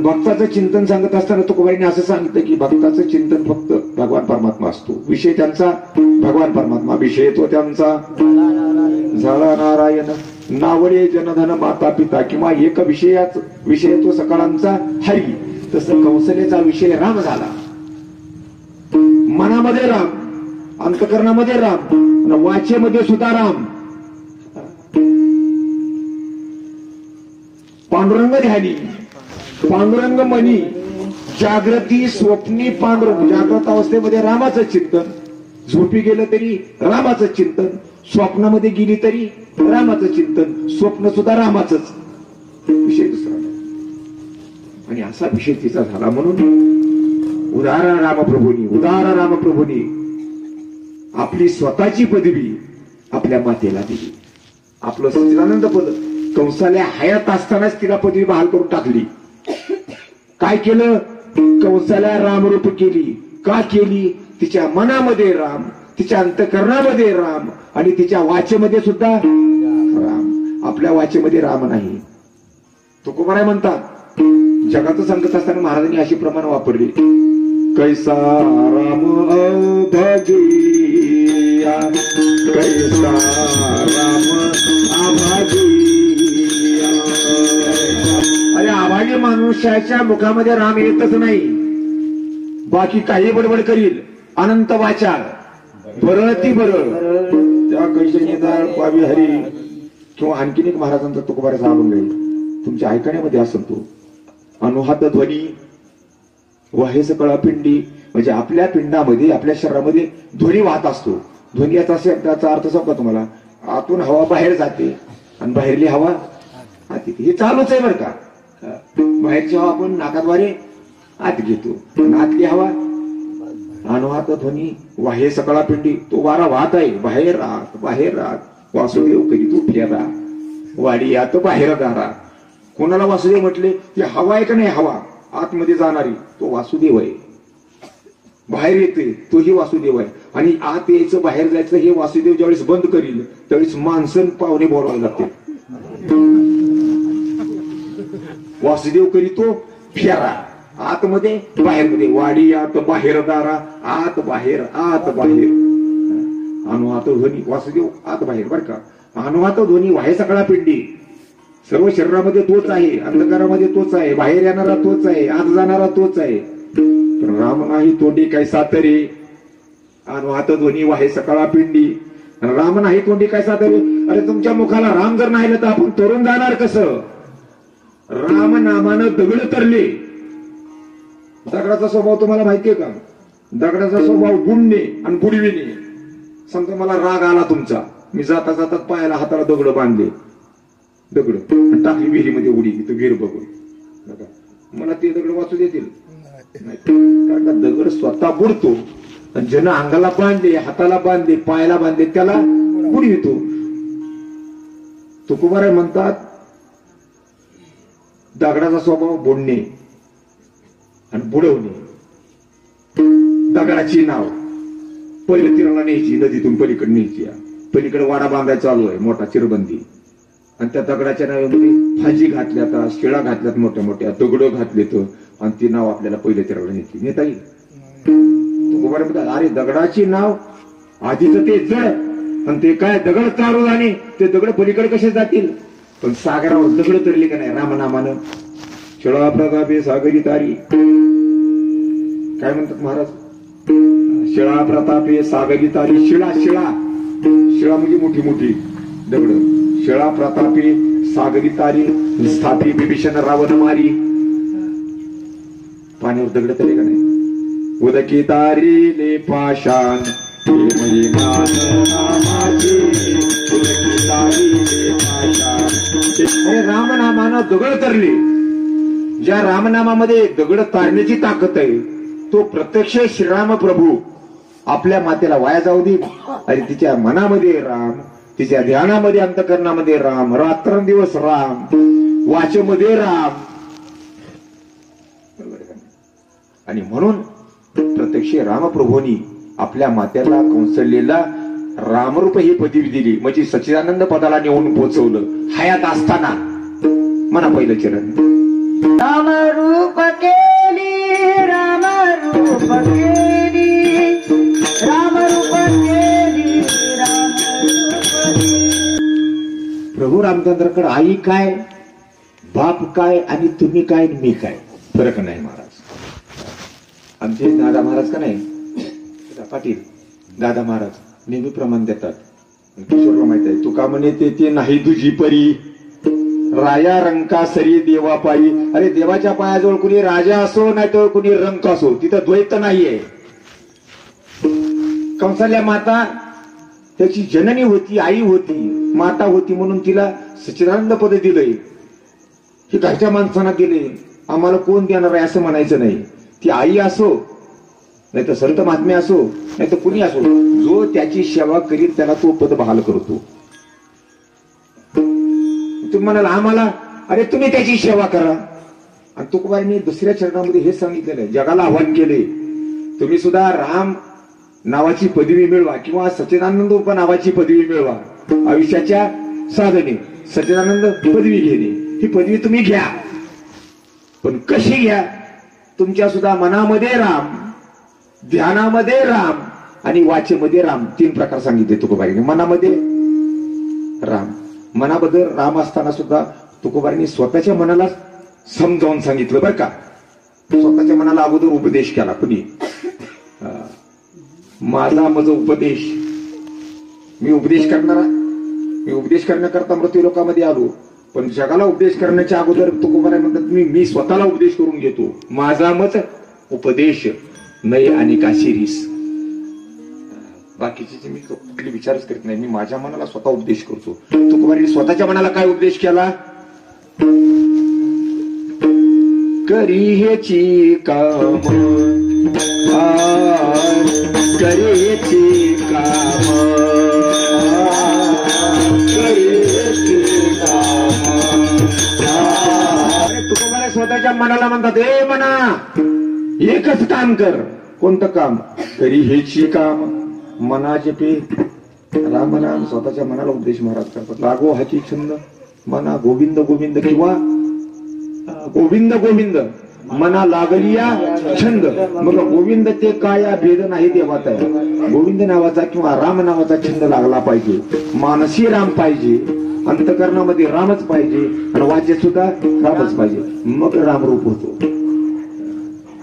भक्ताचं चिंतन सांगत असताना तुकोबाईंनी असं सांगितलं की भक्ताचं चिंतन फक्त भगवान परमात्मा असतो. विषय त्यांचा भगवान परमात्मा, विषय तो त्यांचा झाला नारायण. नावडे जनधन माता पिता, किंवा एक विषय तो सकाळांचा हरी. तसं कौशल्याचा विषय राम झाला. मनामध्ये राम, अंतकरणामध्ये राम, वाचेमध्ये सुद्धा राम. पांडुरंग ध्यानी, पांडुरंग मनी, जागृती स्वप्नी पांडुरंग. जागृत अवस्थेमध्ये रामाचं चिंतन, झोपी गेलं तरी रामाचं चिंतन, स्वप्नामध्ये गेली तरी रामाचं चिंतन, स्वप्न सुद्धा रामाचंच, विषय दुसरा नाही. आणि असा विषय तिचा झाला म्हणून उदारा रामप्रभूंनी आपली स्वतःची पदवी आपल्या मातेला दिली. आपलं सच्चिदानंद पद कंसाला हयात असतानाच तिला पदवी बहाल करून टाकली. काय केलं? कंसाला रामरूप केली. का केली? तिच्या मनामध्ये राम, तिच्या अंतकरणामध्ये राम आणि तिच्या वाचेमध्ये सुद्धा राम. आपल्या वाचेमध्ये राम नाही. तुकोबाराय म्हणतात, जगाचं सांगत असताना महाराजांनी अशी प्रमाण वापरली, कैसा राम अभागिया, कैसा राम अभागिया. अरे अभागी मनुष्याच्या मुखामध्ये राम येतच नाही. बाकी काही बडबड करील, अनंत वाचाळ, बरं ती बरं, त्या कैशनीदार पावी हरी किंवा आणखीन एक महाराजांचा तुकोबाराचा अभंग आहे, तुमच्या ऐकण्यामध्ये असेल तो, अनुहात ध्वनी वाहेस कळापिंडी. म्हणजे आपल्या पिंडामध्ये, आपल्या शरीरामध्ये ध्वनी वाहत असतो. ध्वनी याचा शब्दाचा अर्थ सांगतो तुम्हाला, आतून हवा बाहेर जाते आणि बाहेरली हवा आत येते. हे चालूच आहे बरं का. बाहेरची हवा आपण नाकाद्वारे आत घेतो, आतली हवा अनुहात ध्वनी वाहे सकळा पिंडी. तो वारा वाहत आहे, बाहेर राहत, बाहेर राहत. वासुदेव करी तू फेरा, वाडी आत बाहेर दारा. कोणाला वासुदेव म्हटले? ती हवा आहे का नाही, हवा आतमध्ये जाणारी, तो वासुदेव आहे. बाहेर येते तोही वासुदेव आहे. आणि आत यायचं बाहेर जायचं हे वासुदेव ज्यावेळेस बंद करील त्यावेळेस माणसं पाहुणे बोलावं लागते. वासुदेव करी तो फेरा, आतमध्ये बाहेरमध्ये, वाडी आत बाहेर दारा, आत बाहेर, आत बाहेर. अनुहात ध्वनी वासुदेव आत बाहेर बरं का. अनुहात ध्वनी वाहे सकळा पिंडी. सर्व शरीरामध्ये तोच आहे, अंधकारामध्ये तोच आहे, बाहेर येणारा तोच आहे, आत जाणारा तोच आहे. पण राम नाही तोंडी काय सातरे. अनुहात ध्वनी वाहे सकळा पिंडी. राम नाही तोंडी काय सातरे. अरे तुमच्या मुखाला राम जर नाही तर आपण तरुण जाणार कसं? राम नामानं दगड तरले. दगडाचा स्वभाव तुम्हाला माहितीये का? दगडाचा स्वभाव बुडणे आणि बुडविणे. समजा मला राग आला तुमचा, मी जाता जाता पायाला हाताला दगड बांधले, दगड टाकली विहिरीमध्ये उडी, तो विहीर बघून मला ते दगड वाचू देतील नाही. कारण दगड स्वतः बुडतो आणि ज्यानं अंगाला बांधले, हाताला बांधले, पायाला बांधले त्याला बुडवितो. तुकोबाराय म्हणतात दगडाचा स्वभाव बुडणे आणि बुडवणे. दगडाची नाव पहिलं तिराला न्यायची, नदीतून पलीकडे न्यायची. पलीकडे वाडा बांधायचा चालू आहे, मोठा चिरबंदी. आणि त्या दगडाच्या नावामध्ये फाजी घातल्यात, शिळा घातल्यात, मोठ्या मोठ्या दगड घातलेत आणि ती नाव आपल्याला पहिल्या तिराला न्यायची. नेता येईल. तुकोबाराय म्हणतात अरे दगडाची नाव आधीच ते जड आणि ते काय दगड चालू जाणे, ते दगड पलीकडे कसे जातील? पण सागरावर दगड तरली का नाही रामनामानं. शिळा प्रतापे सागरी तारी. काय म्हणतात महाराज? शिळा प्रतापे सागरी तारी. शिळा शिळा शिळा म्हणजे मोठी मोठी दगड. शिळा प्रतापे सागरी तारी स्थापी विभीषण रावण मारी. पाण्यावर दगड तरी का नाही? उदकी तारीले पाषाण रामनामानं दगड तरली. ज्या रामनामामध्ये दगड तारण्याची ताकद आहे तो प्रत्यक्ष श्रीराम प्रभू आपल्या मातेला वाया जाऊ दे. आणि तिच्या मनामध्ये राम, तिच्या ध्यानामध्ये, अंतकरणामध्ये राम, रात्रंदिवस राम, वाचेमध्ये राम. आणि म्हणून प्रत्यक्ष रामप्रभूंनी आपल्या मातेला कौसल्याला रामरूप ही पदवी दिली. म्हणजे सच्चिदानंद पदाला नेऊन पोहोचवलं हयात असताना. म्हणा पहिलं चरण. रामरूप केली, रामरूप केली, रामरूप केली, रामरूप केली. प्रभू रामचंद्राकडे आई काय, बाप काय आणि तुम्ही काय, मी काय, फरक नाही महाराज. आमचे दादा महाराज का नाही, पाटील दादा महाराज नेहमी प्रमाण देतात. किशोरला माहित आहे, तुका म्हणे ते नाही तुझी परी, राया रंका सरी देवा पायी. अरे देवाच्या पायाजवळ कुणी राजा असो नाही तर कुणी रंक असो, तिथं द्वैत नाहीये. कंसाल्या माता त्याची जननी होती, आई होती, माता होती, म्हणून तिला सच्चिदानंद पद दिलंय. हे घरच्या माणसांना दिले, आम्हाला कोण देणार आहे असं म्हणायचं नाही. ती आई असो, नाही तर संत महात्मे असो, नाही तर कुणी असो, जो त्याची सेवा करील त्याला तो पद बहाल करतो. तुम्ही म्हणाल आम्हाला, अरे तुम्ही त्याची सेवा करा. आणि तुकोबांनी दुसऱ्या चरणामध्ये हे सांगितलेलं आहे, जगाला आव्हान केले, तुम्ही सुद्धा राम नावाची पदवी मिळवा किंवा सच्चिदानंद उप नावाची पदवी मिळवा. आयुष्याच्या साधने सच्चिदानंद पदवी घेणे, ही पदवी तुम्ही घ्या, पण कशी घ्या? तुमच्या सुद्धा मनामध्ये राम, ध्यानामध्ये राम आणि वाचेमध्ये राम, 3 प्रकार सांगितले तुकोबांनी. मनामध्ये राम, मनाबद्दल राम असताना सुद्धा तुकोबांनी स्वतःच्या मनाला समजावून सांगितलं बरं का. स्वतःच्या मनाला अगोदर उपदेश केला. कुणी माझा उपदेश, मी उपदेश करणारा, मी उपदेश करण्याकरता मृत्यू लोकांमध्ये आलो, पण जगाला उपदेश करण्याच्या अगोदर तुकोबाराय म्हणतात मी स्वतःला उपदेश करून घेतो. माझा मत उपदेश नय आणि काशिरीस. बाकीचे मी कुठले विचारच करत नाही, मी माझ्या मनाला स्वतः उपदेश करतो. तुकोबाराय स्वतःच्या मनाला काय उपदेश केला? करी हेची काम, करेची काम, करेची काम. तुकोबाराय स्वतःच्या मनाला म्हणतात, ए मना, एकच काम कर. कोणतं काम? करी हेची काम. मना जपे राम नाम. स्वतःच्या मनाला उपदेश महाराज करतात. लागो हाची छंद, मना गोविंद गोविंद किंवा गोविंद गोविंद, मना लागलिया छंद. मग गोविंद ते काय भेद नाही देवात आहे. गोविंद नावाचा किंवा राम नावाचा छंद लागला पाहिजे. मानसी राम पाहिजे, अंतकरणामध्ये रामच पाहिजे आणि वाच्य सुद्धा रामच पाहिजे. मग रामरूप होतो.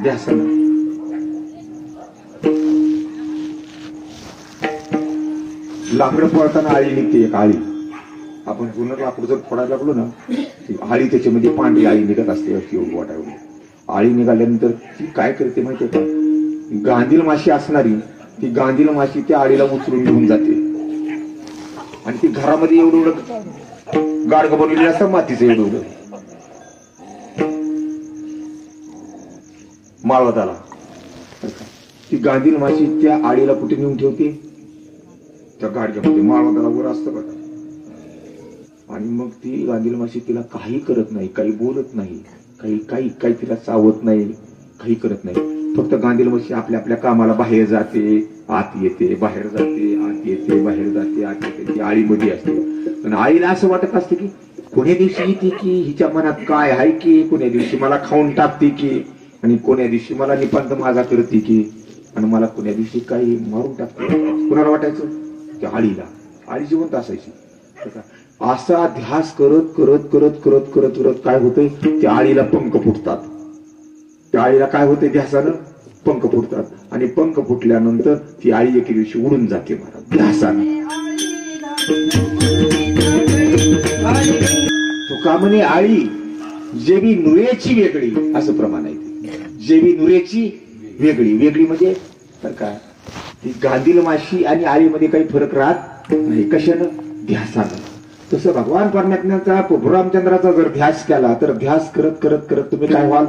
ध्यासन. लाकडं फोडताना आळी निघते, एक आळी. आपण जुनं लाकूड जर फोडायला लागलो ना, ती आळी त्याच्यामध्ये पांढरी आळी निघत असते, अशी वाटायला. आळी निघाल्यानंतर ती काय करते माहितीये का? गांधील माशी असणारी ती गांधील माशी त्या आळीला उचलून घेऊन जाते आणि ती घरामध्ये एवढं गाडगं बनवलेलं असतं मातीचं, एवढं माळवत आला. ती गांधील माशी त्या आळीला कुठे नेऊन ठेवते? त्या गाडग्यामध्ये. माळवताला वर असतं बघा. आणि मग ती गांधील माशी तिला काही करत नाही, काही बोलत नाही, काही तिला चावत नाही, काही करत नाही. फक्त गांधील माशी आपल्या आपल्या कामाला बाहेर जाते, आत येते, बाहेर जाते, आत येते, बाहेर जाते, आत येते. ती आळीमध्ये असते. पण आईला असं वाटत असतं की कोण्या दिवशी येते की हिच्या मनात काय आहे की, कोण्या दिवशी मला खाऊन टाकते की, आणि कोण्या दिवशी मला निपांत माझा करते की, आणि मला कोण्या दिवशी काही मारून टाकते. कुणाला वाटायचं? त्या आळीला. आळी जिवंत असायची. असा ध्यास करत करत करत करत करत करत काय होतंय? त्या आळीला पंख फुटतात. त्या आळीला काय होतंय? ध्यासानं पंख फुटतात. आणि पंख फुटल्यानंतर ती आळी एके दिवशी उडून जाते महाराज ध्यासानं. तुका म्हणे आळी जेवी नुरेची वेगळी, असं प्रमाण आहे. जेवी नुरेची वेगळी. वेगळी म्हणजे तर काय? ती गांधील माशी आणि आळीमध्ये काही फरक राहत नाही. कशानं? ध्यासानं. तसं भगवान परमात्म्याचा, प्रभू रामचंद्राचा जर ध्यास केला तर ध्यास करत करत करत तुम्ही काय व्हाल?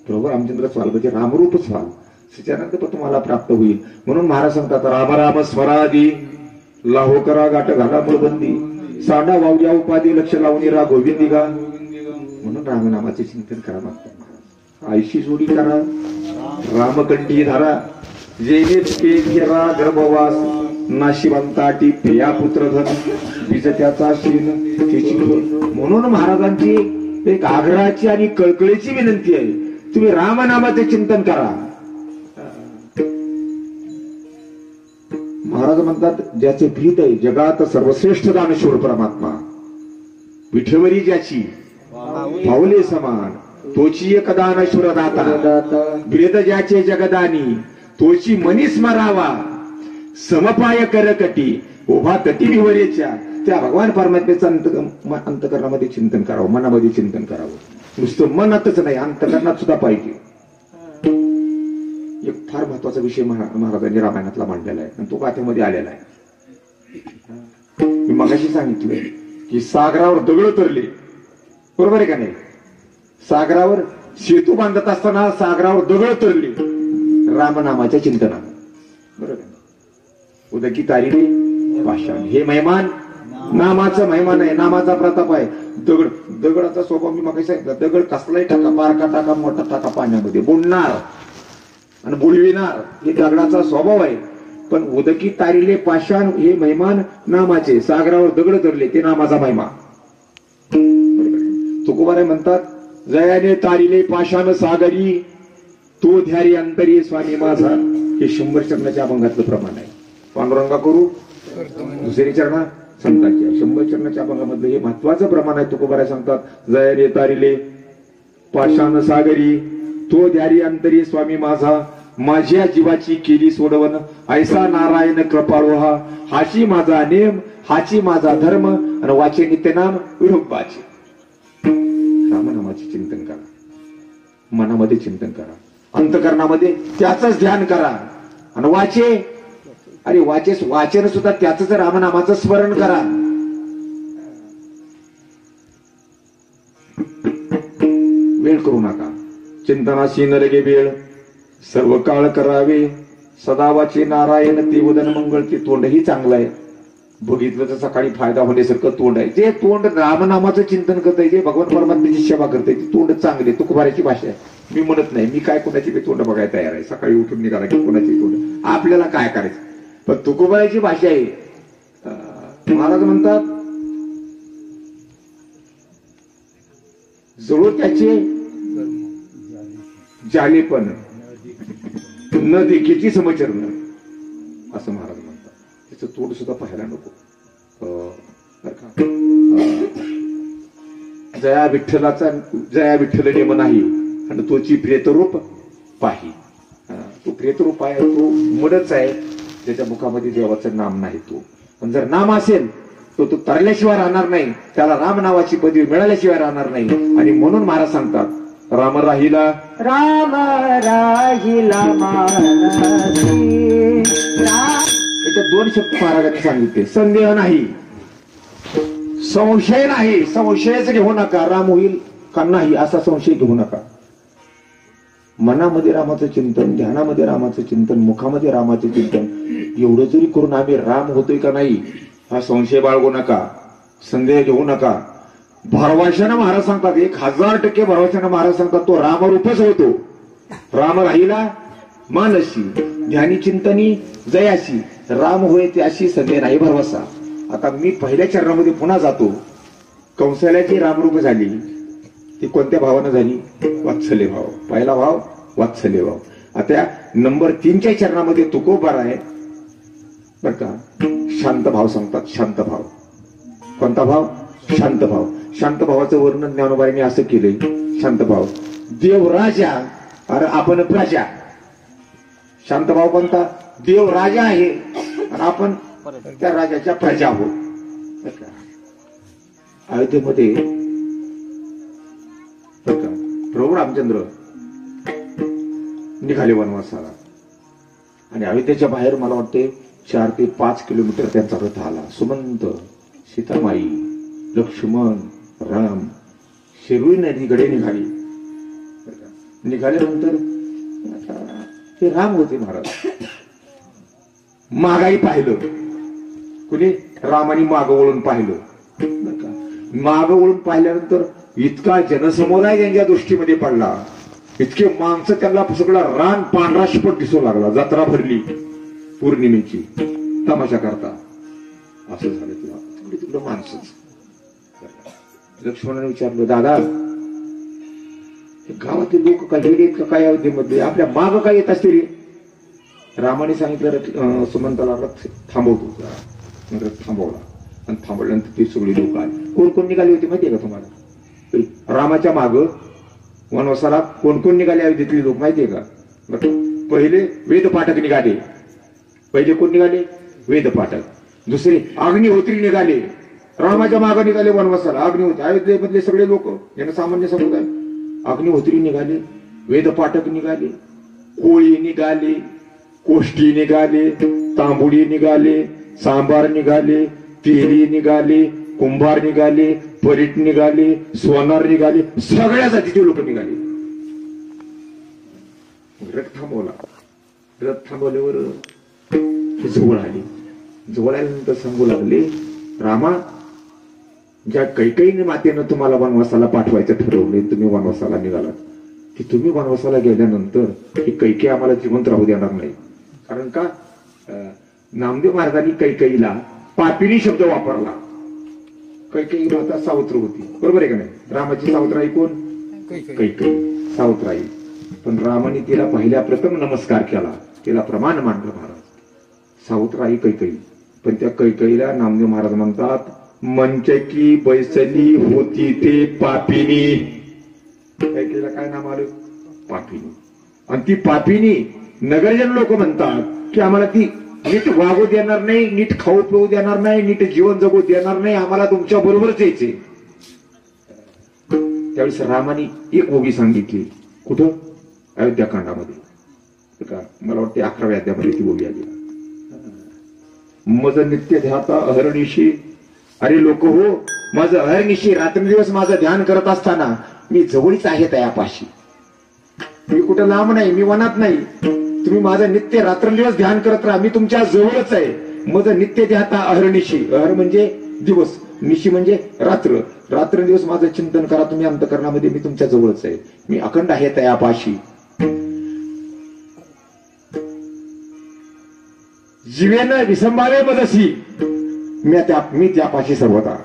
प्रभू रामचंद्रच व्हाल, म्हणजे रामरूपच व्हाल. सच्चिदानंद पण तुम्हाला प्राप्त होईल. म्हणून महाराज सांगतात, राम राम स्वरादी लाहो करा गाठ घाला मुळबंदी, साडा वावल्या उपाधी लक्ष लावून रा गोविंदी गा. म्हणून रामनामाचे चिंतन करा मागतात. आईशी जोडी करा, रामकंठी धारा, जेनेच के घेरा गर्भवास, नाशिवंताटी प्रिया पुत्रधन, विजत्याचा शीन तिची. म्हणून महाराजांची एक आग्रहाची आणि कळकळीची विनंती आहे, तुम्ही रामनामाचे चिंतन करा. महाराज म्हणतात, ज्याचे भीत आहे जगात सर्वश्रेष्ठ दानशूर परमात्मा, विठेवरी ज्याची पावले समान, तोची एक दानशूर दाता, ब्रेद ज्याचे जगदानी, तोची मनी स्मरावा, समपाय करकटी, उभा कटी विवरेच्या. त्या भगवान परमात्म्याचं अंतकरणामध्ये चिंतन करावं, मनामध्ये चिंतन करावं. नुसतं मनातच नाही, अंतकरणात सुद्धा पाहिजे. एक फार महत्वाचा विषय महाराजांनी रामायणातला मांडलेला आहे आणि तो गाथेमध्ये आलेला आहे. मी मगाशी सांगितलं की सागरावर दगड तरले, बरोबर आहे का नाही? सागरावर सेतू बांधत असताना सागरावर दगड तरले रामनामाच्या चिंतनानं, बरोबर. उदकी तारिले पाषाण, हे मेहमान नामाचं मेहमान आहे, नामाचा प्रताप आहे. दगडाचा स्वभाव मी मगाशी सांगितलं, दगड कसलाही टाका, बारका टाका, मोठा टाका, पाण्यामध्ये बुडणार आणि बुडविणार, हे दगडाचा स्वभाव आहे. पण उदकी तारिले पाषाण हे मेहमान नामाचे, सागरावर दगड धरले ते नामाचा महिमा. तुकोबाराय म्हणतात, जयाने तारिले पाषाण सागरी, तो ध्यारी अंतरी स्वामी माझा. हे 100 चरणाच्या अभंगातलं प्रमाण आहे. पांडुरंगा करू दुसरी चरणा संतांच्या 100 चरणाच्या अभंगामधलं हे महत्वाचं प्रमाण आहे. तुकोबाराय सांगतात, जयाने तारिले पाषाण सागरी, तो ध्यारी अंतरी स्वामी माझा, माझ्या जीवाची केली सोडवण, ऐसा नारायण कृपाळू हा, हाची माझा नेम, हाची माझा धर्म, आणि वाचे नित्यनाम विरुबाचे. रामनामाचे चिंतन करा, मनामध्ये चिंतन करा, अंतकरणामध्ये त्याचंच ध्यान करा. आणि वाचन सुद्धा त्याच रामनामाचं स्मरण करा. वेळ करू नका, चिंतनाशी न लगे वेळ, सर्व काळ करावे सदा वाचे नारायण, ते वदन मंगळ. ते तोंडही चांगलं आहे, बघितलं तर सकाळी फायदा होण्यासारखं तोंड आहे. जे तोंड रामनामाचं चिंतन करताय, जे भगवान परमात्म्याची सेवा करताय, ती तोंड चांगले. तुकोबाराची भाषा आहे. मी म्हणत नाही, मी काय कोणाची बी तोंड बघायला तयार आहे. सकाळी उठून निघाला की कोणाची तोंड, आपल्याला काय करायचं. पण तुकोबाराची भाषा आहे. महाराज म्हणतात, जळू त्याचे जालेपण, न देखीची समचरण, असं महाराज म्हणतात. त्याचं तोंड सुद्धा पाहायला नको. जया विठ्ठल नेम नाही, आणि तोची प्रेतरूप पाही. तो प्रेतरूप आहे, तो मडच आहे, त्याच्या मुखामध्ये देवाचं नाम नाही. तो पण जर नाम असेल तो तरल्याशिवाय राहणार नाही, त्याला राम नावाची पदवी मिळाल्याशिवाय राहणार नाही. आणि म्हणून महाराज सांगतात, राम राहिला याच्यात 2 शब्द महाराजांनी सांगितले. संदेह नाही, संशय नाही. संशयच घेऊ नका, राम होईल का नाही असा संशय घेऊ नका. मनामध्ये रामाचं चिंतन, ध्यानामध्ये रामाचं चिंतन, मुखामध्ये रामाचं चिंतन, एवढं जरी करून आम्ही राम होतोय का नाही हा संशय बाळगू नका, संदेह घेऊ नका. भरवशानं महाराज सांगतात, 1000% भरवशानं महाराज सांगतात, तो रामरूपच होतो. राम राहिला मानसी, ध्यानी चिंतनी जयाशी, राम होय त्याशी संदेह नाही भरवसा. आता मी पहिल्या चरणामध्ये पुन्हा जातो. कौशल्याची रामरूप झाली, ती कोणत्या भावानं झाली? वात्सल्य भाव. पहिला भाव वात्सल्य भाव. आता नंबर 3च्या चरणामध्ये तुकोबाराय बर का शांत भाव सांगतात. शांत भाव, कोणता भाव? शांत भाव. शांत भावाचं वर्णन ज्ञानोबाईंनी असं केलंय. शांत भाव, देव राजा अरे आपण प्रजा. शांत भाव कोणता? देव राजा आहे आणि आपण त्या राजाच्या प्रजा आहोत. अयोध्येमध्ये प्रभू रामचंद्र निघाले वनवासाला, आणि अयोध्येच्या बाहेर मला वाटते 4 ते 5 किलोमीटर त्यांचा रथ आला. सुमंत, सीतामाई, लक्ष्मण, राम शिरवी नदीकडे निघाली. निघाल्यानंतर ते राम होते. महाराज मागाई पाहिलं. कुणी? रामाने माग वळून पाहिलं. माग वळून पाहिल्यानंतर इतका जनसमुदाय त्यांच्या दृष्टीमध्ये पडला, इतके माणसं त्यांना सगळा रान पांढरा शिपट दिसू लागला. जत्रा भरली पौर्णिमेची तमाशा करता. असं झालं तुला तिकडं माणसंच. लक्ष्मणाने विचारलं, दादा गावातील लोक काय येत का काय अयोध्येमध्ये? आपल्या माग काय येत असतील? रामाने सांगितलं सुमंताला रथ थांबवतो. रथ थांबवला आणि थांबवल्यानंतर ती सगळी लोक आली. कोण कोण निघाली होती माहितीये का तुम्हाला? रामाच्या माग वनवासाला कोण कोण निघाले अयोध्येतले लोक माहितीये का? पहिले वेद पाठक निघाले. पहिले कोण निघाले? वेद पाठक. दुसरे अग्निहोत्री निघाले. रामाच्या मागे निघाले वनवासाला अग्निहोत्री. अयोध्येमधले सगळे लोक, जनसामान्य समुदाय, अग्निहोत्री निघाले, वेद पाठक निघाले, कोळी निघाले, कोष्टी निघाले, तांबुडी निघाले, सांबार निघाले, तेली निघाले, कुंभार निघाले, परीट निघाले, सोनार निघाले, सगळ्या जातीचे लोक निघाले. रथ थांबवला. रथ थांबवल्यावर हे जवळ आले. जवळ आल्यानंतर सांगू लागले, रामा, ज्या कैकेयीने मातेनं तुम्हाला वनवासाला पाठवायचं ठरवले, तुम्ही वनवासाला निघालात, की तुम्ही वनवासाला गेल्यानंतर ही कैकेयी आम्हाला जिवंत राहू देणार नाही. कारण का नामदेव महाराजांनी कैकेयीला पापिनी शब्द वापरला. कैकेयी माता सावत्र होती, बरोबर आहे का नाही? रामाची सावत्राई कोण? कैकेयी सावत्राई. पण रामाने तिला पहिल्या प्रथम नमस्कार केला, तिला प्रमाण मानलं महाराज. सावत्राई कैकेयी. पण त्या कैकेयीला नामदेव महाराज म्हणतात, मंचकी बैसली होती ते पापिनी. कैकेयीला काय नाम आलं? पापिनी. आणि ती पापिनी नगरजन लोक म्हणतात की आम्हाला ती नीट वागू देणार नाही, नीट खाऊ पिऊ देणार नाही, नीट जीवन जगू देणार नाही, आम्हाला तुमच्या बरोबरच यायचे. त्यावेळेस रामाने एक ओवी सांगितली. कुठं? अयोध्याकांडामध्ये. का मला वाटते 11व्या अध्यायामध्ये ती ओवी आली. मज नित्य ध्याता अहर्निशी. अरे लोक हो, माझं अहर्निशी रात्रंदिवस माझं ध्यान करत असताना मी जवळीच आहे त्यापाशी. मी कुठं लांब नाही, मी वनात नाही. तुम्ही माझं नित्य रात्रंदिवस ध्यान करत राहा, मी तुमच्या जवळच आहे. माझं नित्य ध्याता अहर्निशी. अहर म्हणजे दिवस, निशी म्हणजे रात्र. रात्रंदिवस माझं चिंतन करा तुम्ही अंतकरणामध्ये, मी तुमच्या जवळच आहे, मी अखंड आहे त्यापाशी. जीवेनं विसंभावे मदसी. मी त्यापाशी सर्वदा.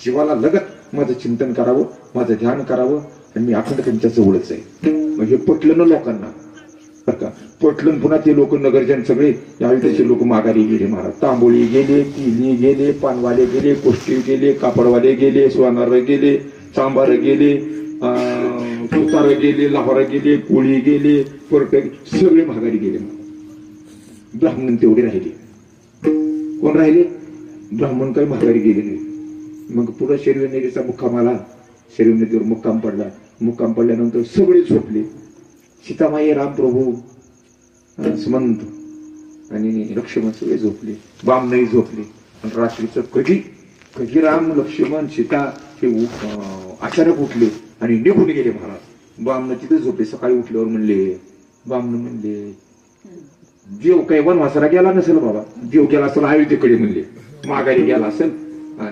जीवाला लगत माझं चिंतन करावं, माझं ध्यान करावं, आणि मी अखंड त्यांच्या जवळच आहे. म्हणजे पटलं ना लोकांना, बरं का? पटलं. पुन्हा ते लोक नगरजन सगळे यावेळी लोक माघारी गेले महाराज. तांबोळी गेले, तिली गेले, पानवाले गेले, कोष्टी गेले, कापडवाले गेले, सोनार गेले, सांबार गेले, तुतार गेले, लाहोर गेले, कोळी गेले, परक सगळे माघारी गेले. ब्राह्मण तेवढे राहिले. कोण राहिले? ब्राह्मण काही माघारी गेले नाही. मग पुढे शैरवनेरीचा मुक्काम आला. शैरवनेरीवर मुक्काम पडला. मुक्काम पडल्यानंतर सगळे झोपले. सीतामाई, रामप्रभू, सुमंत आणि लक्ष्मण सगळे झोपले. बामनही झोपले. आणि रात्रीचं कधी राम, लक्ष्मण, सीता हे अचानक उठले आणि निघून गेले महाराज. बामन तिथे झोपले. सकाळी उठल्यावर बामन म्हणले, देव काही वनवासाला गेला नसेल बाबा, देव गेला असेल अयोध्येकडे म्हणले, माघारी गेला असेल.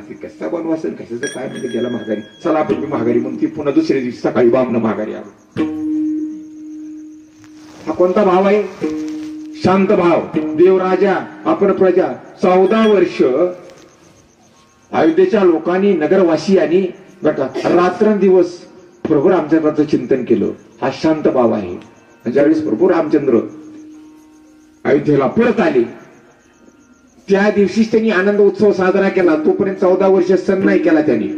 ते कसा वनवास कशाचं काय म्हणजे गेला माघारी, चला आपण माघारी म्हणून ती पुन्हा दुसऱ्या दिवशी सकाळी बामन माघारी आलो. हा कोणता भाव आहे? शांत भाव. देवराजा आपण प्रजा. 14 वर्ष अयोध्येच्या लोकांनी, नगरवासियांनी रात्रंदिवस प्रभू रामचंद्राचं चिंतन केलं. हा शांत भाव आहे. ज्यावेळेस प्रभू रामचंद्र अयोध्येला परत आले त्या दिवशीच त्यांनी आनंद उत्सव साजरा केला. तोपर्यंत 14 वर्ष सण नाही केला त्यांनी.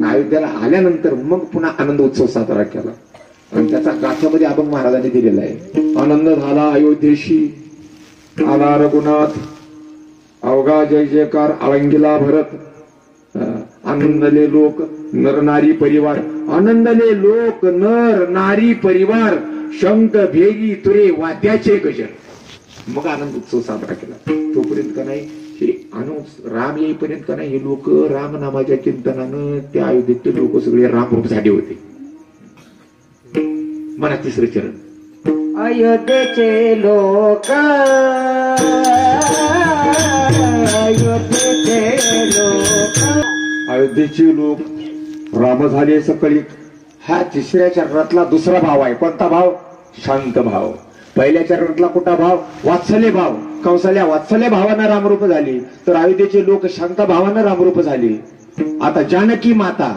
अयोध्येला आल्यानंतर मग पुन्हा आनंद उत्सव साजरा केला. आणि त्याचा गाथ्यामध्ये अभंग महाराजांनी दिलेला आहे. आनंद झाला अयोध्येशी, आला रघुनाथ, अवघा जय जयकार आळंगीला भरत. आनंदले लोक नर नारी परिवार. आनंदले लोक नर नारी परिवार. शंख भेरी तुरे वाद्याचे गजर. मग आनंद उत्सव साजरा केला. तोपर्यंत का नाही हे राम येईपर्यंत का नाही हे लोक राम नामाच्या चिंतनानं त्या अयोध्येतले लोक सगळे रामरूप झाले होते. म्हणा तिसरं चरण. अयोध्येचे लोक, अयोध्येचे लोक, अयोध्येचे लोक राम झाले सकाळी. हा तिसऱ्या चरणातला दुसरा भाव आहे. कोणता भाव? शांत भाव. पहिल्या चरणातला कुठला भाव? वात्सल्य भाव. कंसाल्या वात्सल्य भावानं रामरूप झाली, तर अयोध्येचे लोक शांत भावानं रामरूप झाले. आता जानकी माता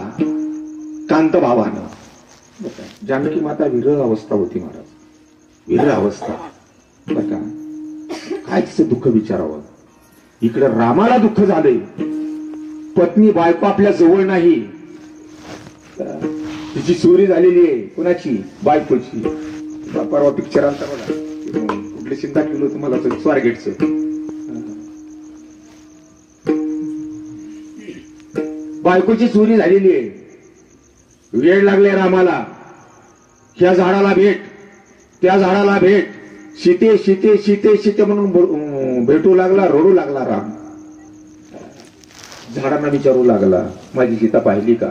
कांत भावानं. जानकी माता विरह अवस्था होती महाराज. विरह अवस्था. बघा काय तिचं दुःख विचारावं. इकडे रामाला दुःख झालंय, पत्नी बायको आपल्या जवळ नाही. तिची चोरी झालेली आहे. कुणाची? बायकोची. परवा पिक्चर आलता बघा, कुठले चिंता केलं तुम्हाला स्वारगेटचं. बायकोची चोरी झालेली आहे. वेळ लागले रामाला. ह्या झाडाला भेट, त्या झाडाला भेट, सीते सीते सीते सीते म्हणून भेटू लागला, रडू लागला राम. झाडांना विचारू लागला, माझी सीता पाहिली का?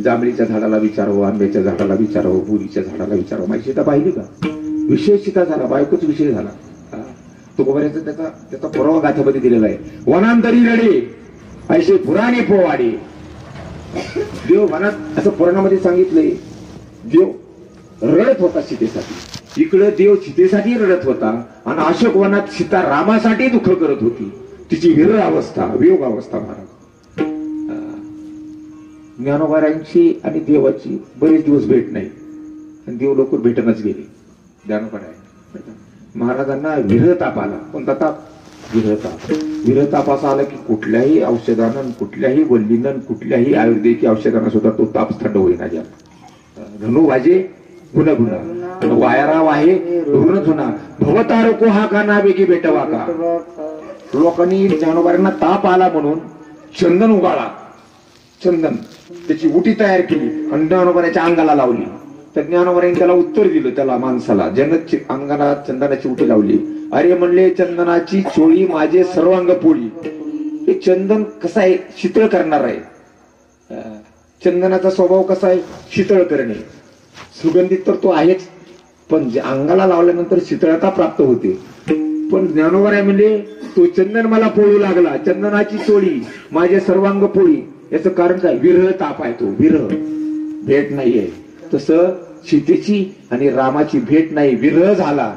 जांभळीच्या झाडाला विचारावं, आंब्याच्या झाडाला विचारावं, बोरीच्या झाडाला विचारावं, माझी सीता पाहिली का? विषय सीता झाला, बायकोच विषय झाला. तुकोबऱ्याचा त्याचा पुरावा गाथ्यामध्ये दिलेला आहे. वनांतरी रडे ऐसे पुराणे पोवाडे. देव वनात असं पुराणामध्ये सांगितलंय, देव रडत होता सीतेसाठी. इकडं देव सीतेसाठी रडत होता आणि अशोक वनात सीता रामासाठी दुःख करत होती. तिची विरह अवस्था, वियोग अवस्था. महाराज ज्ञानोबारायांची आणि देवाची बरेच दिवस भेट नाही आणि देव लवकर भेटूनच गेले. ज्ञानोबाराय महाराजांना विरह ताप आला. कोणता ताप? विरह ताप. विरह ताप असा आला की कुठल्याही औषधानं, कुठल्याही वल्लीनं, कुठल्याही आयुर्वेदिक औषधानं सुद्धा तो ताप थंड होईना. ज्या धनु वाजे गुण गुण वायरा वाहे ऋण धुना भवतारको हा का नावे की भेटवा का. लोकांनी ज्ञानोबारांना ताप आला म्हणून चंदन उगाळा, चंदन त्याची उटी तयार केली आणि ज्ञानोबाराच्या अंगाला लावली. तर ज्ञानोबारांनी त्याला उत्तर दिलं, त्याला माणसाला जनची अंगाला चंदनाची उटी लावली. अरे म्हणले, चंदनाची चोळी माझे सर्वांग पोळी. हे चंदन कसं आहे? शीतळ करणार आहे. चंदनाचा स्वभाव कसा आहे? शीतळ करणे. सुगंधित तर तो आहेच, पण जे अंगाला लावल्यानंतर शीतळता प्राप्त होते. पण ज्ञानोबाराय म्हणले, तो चंदन मला पोळू लागला, चंदनाची चोळी माझे सर्वांग पोळी. याचं कारण काय? विरह ताप आहे. तो विरह, भेट नाहीये. तसं सीतेची आणि रामाची भेट नाही, विरह झाला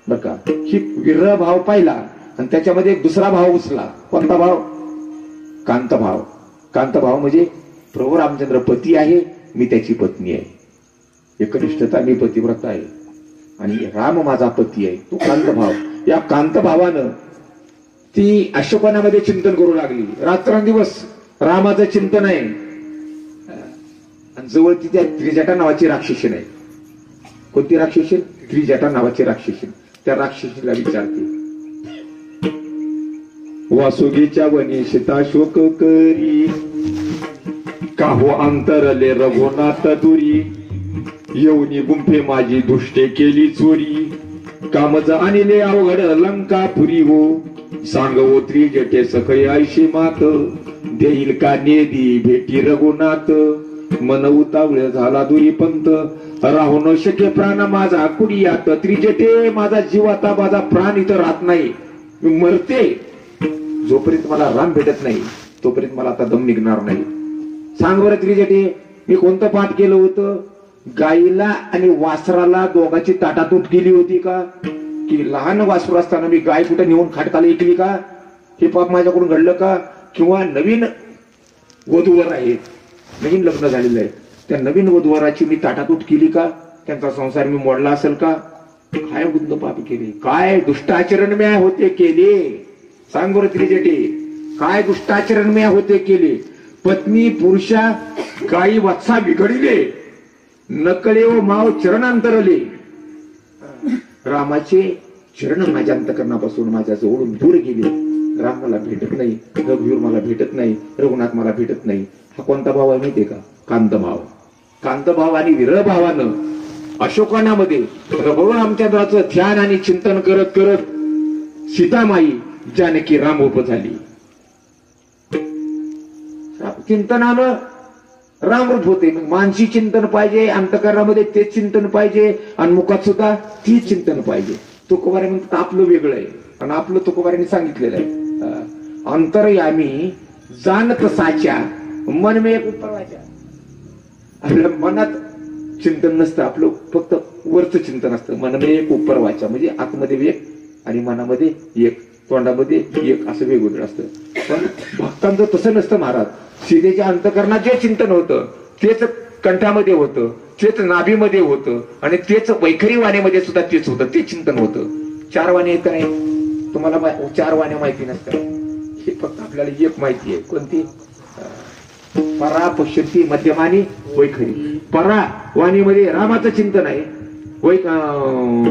बर का. ही विरह भाव पाहिला आणि त्याच्यामध्ये एक दुसरा भाव उचला. कोणता भाव? कांत भाव. कांत भाव म्हणजे प्रभू रामचंद्र पती आहे, मी त्याची पत्नी आहे. एकनिष्ठता, मी पतिव्रता आहे आणि राम माझा पती आहे. तो कांत भाव. या कांत भावानं ती अशोकवनामध्ये चिंतन करू लागली. रात्रंदिवस रामाचं चिंतन आहे. आणि जवळ ती त्या त्रिजटा नावाची राक्षसी नाही. कोणती राक्षसी? त्रिजटा नावाची राक्षसी. त्या राक्षसीला विचारते, वासुगीच्या वनी सीता शोक करी, काहो अंतरले रघुनाथ दुरी, येऊनी गुंफे माझी दुष्टे केली चोरी, कामज आणले अवघड लंकापुरी हो, सांगवो त्रिजटे सखय ऐशी मात, देईल का नेदी भेटी रघुनाथ, मन उतावळ झाला दुरी पंत, राहू न शके प्राण माझा कुडियात, त्रिजटे माझा जीव आता, माझा प्राण इथं राहत नाही, मी मरते. जोपर्यंत मला राम भेटत नाही तोपर्यंत मला आता दम निघणार नाही. सांग बरं त्रिजटे, मी कोणतं पाप केलं होतं? गाईला आणि वासराला दोघांची ताटातूट केली होती का? की लहान वासरू असताना मी गाय कुठे नेऊन खाटकाला ऐकली का? हे पाप माझ्याकडून घडलं का? किंवा नवीन वधूवर आहेत, नवीन लग्न झालेलं आहे, त्या नवीन वधूवराची मी ताटातूट केली का? त्यांचा संसार मी मोडला असेल का? काय गुंत पाप केले? काय दुष्टाचरण मी होते केले? सांग बरं त्रिजटे, काय दुष्टाचरण मी होते केले? पत्नी पुरुषा गायी वत्सा बिघडिले, नकळे व माव चरणांतरले. रामाचे चरण माझ्या अंतकरणापासून माझ्या जवळून दूर गेले. राम मला भेटत नाही, रघुवीर मला भेटत नाही, रघुनाथ मला भेटत नाही. हा कोणता भाव आहे माहितीये का? कांतभाव. कांतभाव आणि विरह भावानं अशोकवनामध्ये प्रभू रामचंद्राचं ध्यान आणि चिंतन करत करत सीतामाई जानकी रामरूप झाली. चिंतनानं रामरूप होते. मानसी चिंतन पाहिजे, अंतकरणामध्ये तेच चिंतन पाहिजे आणि मुखात सुद्धा तीच चिंतन पाहिजे. तुकोबारे म्हणतात आपलं वेगळं आहे आणि आपलं तुकोबाऱ्यांनी सांगितलेलं आहे, अंतर्यामी जाणत साच्या मन में एक उपरवाच्या. आपल्या मनात चिंतन नसतं, आपलं फक्त वरचं चिंतन असतं. मन में एक उपरवाच्या म्हणजे आतमध्ये एक आणि मनामध्ये एक, तोंडामध्ये एक, असं वेगवेगळं असतं. पण भक्तांचं तसं नसतं महाराज. सीतेच्या अंतकरणात जे चिंतन होतं तेच कंठामध्ये होतं, तेच नाभीमध्ये होतं आणि तेच वैखरी वाणीमध्ये सुद्धा तेच होतं, ते चिंतन होतं. 4 वाणी येत नाही तुम्हाला, 4 वाण्या माहिती नसतात. हे फक्त आपल्याला एक माहिती आहे. कोणती? परा, पश्यंती, मध्यमानी, वैखरी. परा वाणीमध्ये रामाचं चिंतन आहे,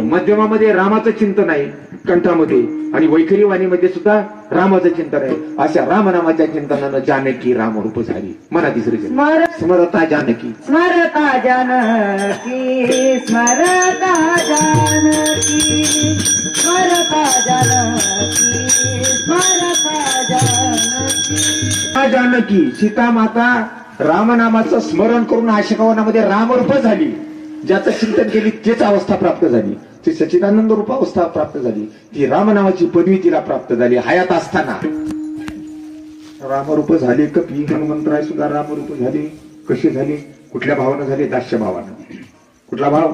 मध्यमामध्ये रामाचं चिंतन आहे कंठामध्ये, आणि वैखरी वाणीमध्ये सुद्धा रामाचं चिंतन आहे. अशा रामनामाच्या चिंतनानं जानकी रामरूप झाली. म्हणा तिसरे स्मरता जानकी स्मरता जानकी स्मरता जानकी स्मरता जानकी स्मरता जानकी. जानकी सीता माता रामनामाचं स्मरण करून आशिकावनामध्ये रामरूप झाली. ज्याचं चिंतन केली तेच अवस्था प्राप्त झाली. ती सच्चिदानंद रूप अवस्था प्राप्त झाली. ती रामनामाची पदवी तिला प्राप्त झाली. हयात असताना रामरूप झाले. कपी हनुमंतराय सुद्धा रामरूप झाले. कसे झाले? कुठल्या भावानं झाले? दास्य भावानं. कुठला भाव?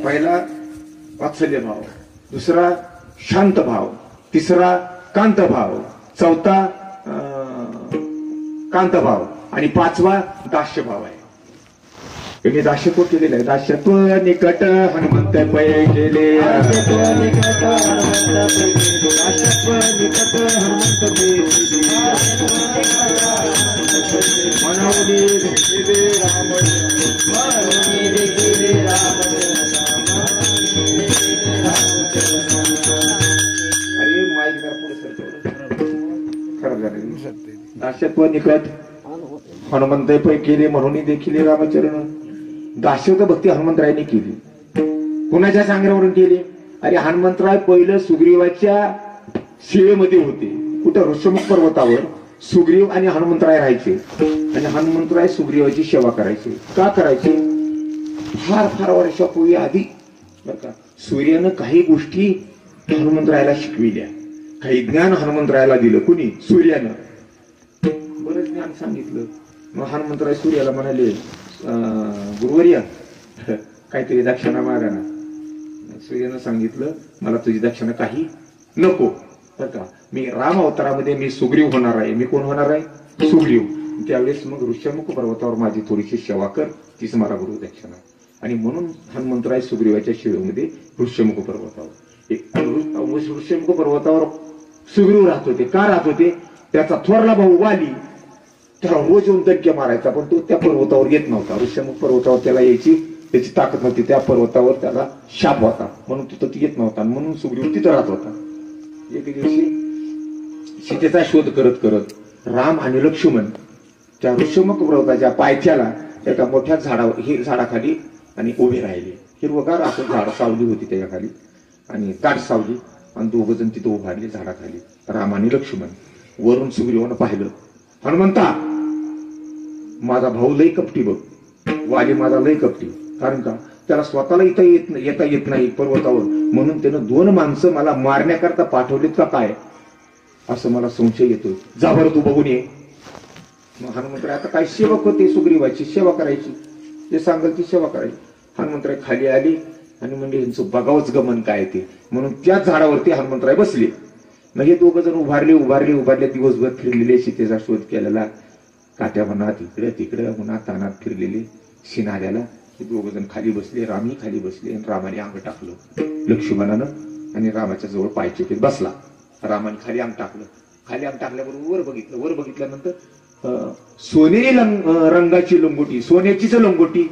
पहिला वात्सल्य भाव, दुसरा शांत भाव, तिसरा कांत भाव, चौथा कांत भाव आणि पाचवा दास्य भाव आहे. त्यांनी दास्यत्व केलेलं आहे. दास्यत्व निकट हनुमंत पै केले. दास्यत्व निकट हनुमंत पै अरे माईक जरा पुढे सरकवलं. खरं झालं. दास्यत्व निकट हनुमंत पै केले म्हणून देखील रामचरण. दास्यत्व भक्ती हनुमंतरायांनी केली. कुणाच्या सांगण्यावरून केली? अरे हनुमंतराय पहिलं सुग्रीवाच्या सेवेमध्ये होते. कुठं? ऋषमुख पर्वतावर सुग्रीव आणि हनुमंतराय राहायचे. आणि हनुमंतराय सुग्रीवाची सेवा करायचे. का करायचे? फार फार वर्षापूर्वी आधी बरं का सूर्यानं काही गोष्टी हनुमंतरायाला शिकविल्या. काही ज्ञान हनुमंतरायाला दिलं. कुणी? सूर्यानं बरंच ज्ञान सांगितलं. मग हनुमंतराय सूर्याला म्हणाले, गुरुवर्य काहीतरी दक्षिणा मागा ना. सूर्यानं सांगितलं, मला तुझी दक्षिणा काही नको बर का. मी राम अवतारामध्ये मी सुग्रीव होणार आहे. मी कोण होणार आहे? सुग्रीव. त्यावेळेस मग ऋष्यमुख पर्वतावर माझी थोडीशी सेवा कर, तीच मला गुरु दक्षिणा. आणि म्हणून हनुमंतराय सुग्रीवाच्या सेवेमध्ये ऋष्यमुख पर्वतावर ऋष्यमुख पर्वतावर सुग्रीव राहत होते. का राहत होते? त्याचा थोरला भाऊ वाली त्याला रोज येऊन दणके मारायचा, पण तो त्या पर्वतावर येत नव्हता. ऋष्यमुख पर्वतावर त्याला यायची त्याची ताकद नव्हती. त्या पर्वतावर त्याला शाप होता म्हणून तिथं येत नव्हता. म्हणून सुग्रीव तिथं राहत होता. एक दिवशी सीतेचा शोध करत करत राम आणि लक्ष्मण त्या ऋष्यमुख पर्वताच्या पायथ्याला एका मोठ्या झाडाखाली आणि उभे राहिले. हिरवगार असं झाड, सावली होती त्याच्या खाली आणि दाट सावली. आणि दोघ जण तिथं उभारले झाडाखाली, राम आणि लक्ष्मण. वरून सुग्रीवानं पाहिलं, हनुमंता माझा भाऊ लय कपटी बघ. वाली माझा लय कपटी. कारण का? त्याला स्वतःला इथं येता येत नाही पर्वतावर, म्हणून त्यानं 2 माणसं मला मारण्याकरता पाठवलीत का काय असं मला संशय येतो. जा बरं तू बघून ये. मग हनुमंतराय आता काय सेवक होते सुग्रीवाची, सेवा करायची. जे सांगेल ती सेवा करायची. हनुमंतराय खाली आली आणि म्हणजे यांचं बघावंच गमन काय ते, म्हणून त्याच झाडावरती हनुमंतराय बसले. मग हे 2 जण उभारले दिवसभर फिरलेले, सीतेचा शोध केलेला. काट्या मनात इकडे तिकडे उन्हात तानात फिरलेले. शिनाऱ्याला हे 2 जण खाली बसले. रामही खाली बसले आणि रामाने अंग टाकलं लक्ष्मणानं आणि रामाच्या जवळ पाय चुकीत बसला. रामाने खाली अंग टाकलं. खाली अंग टाकल्याबरोबर वर बघितलं. वर बघितल्यानंतर सोनेरी रंगाची लंगोटी, सोन्याचीच लंगोटी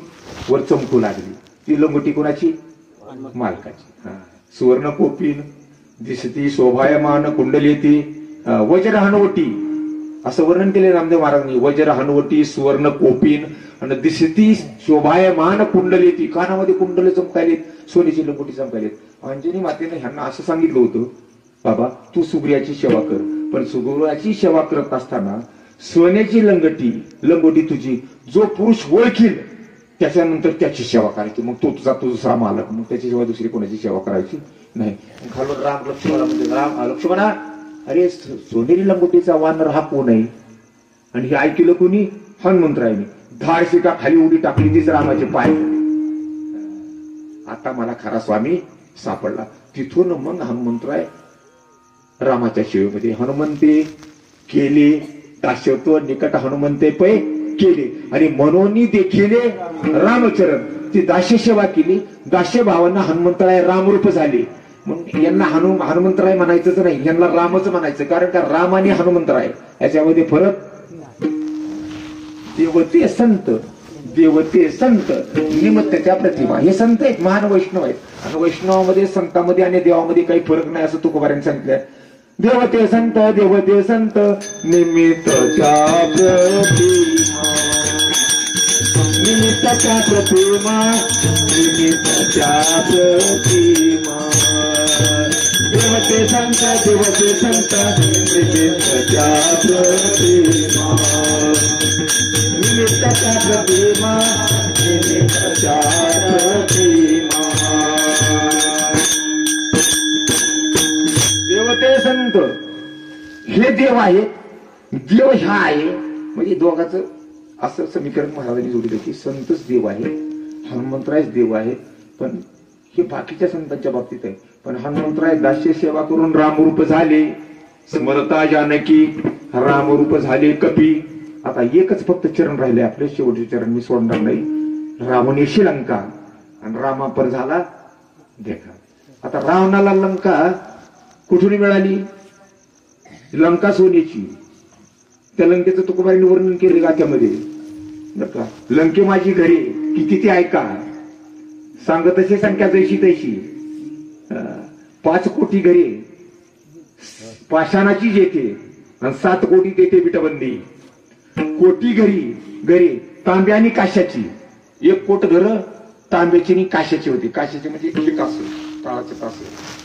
वर चमकू लागली. ती लंगोटी कोणाची? मालकाची. सुवर्ण कोपीन दिसती शोभायमान कुंडली वज्र हनुवटी असं वर्णन केले रामदेव महाराजांनी. वज्र हनुवटी सुवर्ण कोपीन आणि दिसती शोभायमान कुंडली. कानामध्ये कुंडले चमकायलेत, सोन्याची लंगोटी चमकायलेत. अंजनी मातेने ह्यांना असं सांगितलं होतं, बाबा तू सुग्रीवाची सेवा कर, पण सुग्रीवाची सेवा करत असताना सोन्याची लंगोटी तुझी जो पुरुष ओळखील त्याच्यानंतर त्याची सेवा करायची. मग तो तुझा दुसरा मालक, मग त्याच्याशिवाय दुसरी कोणाची सेवा करायची नाही. खालून राम लक्ष्मणा म्हणजे राम लक्ष्मणा, अरे सोनेरी लंगोटीचा वानर हा कोण आहे? आणि हे ऐकलं कोणी? हनुमंतरायने. धाडशिका खाली उडी टाकली, तीच रामाचे पाय. आता मला खरा स्वामी सापडला. तिथून मग हनुमंतराय रामाच्या सेवेमध्ये हनुमंते केले. दास्यत्व निकट हनुमंते पै केले आणि म्हणून देखील रामचरण ती दास्य सेवा केली. दास्य भावांना हनुमंतराय रामरूप झाले. म्हणून यांना हनुमंतराय म्हणायचंच नाही, यांना रामच म्हणायचं. कारण का? राम आणि हनुमंतराय याच्यामध्ये फरक. देवते संत, देवते संत निमित्तच्या प्रतिमा. हे संत आहेत, महान वैष्णव आहेत. आणि वैष्णवामध्ये, संतांमध्ये आणि देवामध्ये काही फरक नाही असं तुकोबारांनी सांगितलंय. देवते संत निमित्तच्या प्रतिमा निमित्तच्या प्रतिमा निमित्तच्या प्रतिमा देवते संत निमित्तच्या प्रतिमा निमित्तच्या प्रतिमा निमित्तच्या प्रतिमा देवते संत हे देव आहे देव ह्या आहे म्हणजे दोघांचं असं समीकरण महाराजांनी जोडलं की संतच देव आहे हनुमंतरायच देव आहे पण हे बाकीच्या संतांच्या बाबतीत आहे पण हनुमंतराय दास्य सेवा करून रामरूप झाले स्मरता जानकी रामरूप झाले कपी आता एकच फक्त चरण राहिले आपले शेवटचे चरण मी सोडणार नाही रावणे श्रीलंका आणि रामापर झाला देखा आता रावणाला लंका कुठून मिळाली लंका सोन्याची त्या लंकेचं तुकोबाईंनी वर्णन केले गाथ्यामध्ये बरं का लंके माझी घरे किती ते ऐका सांगत असे संख्या जैशी तैशी 5 कोटी घरे पाषाणाची जेथे आणि 7 कोटी तेथे बिटबंदी कोटी घरे तांब्या आणि काश्याची 1 कोट घर तांब्याची आणि काश्याची होती काश्याची म्हणजे कास काळाचं कास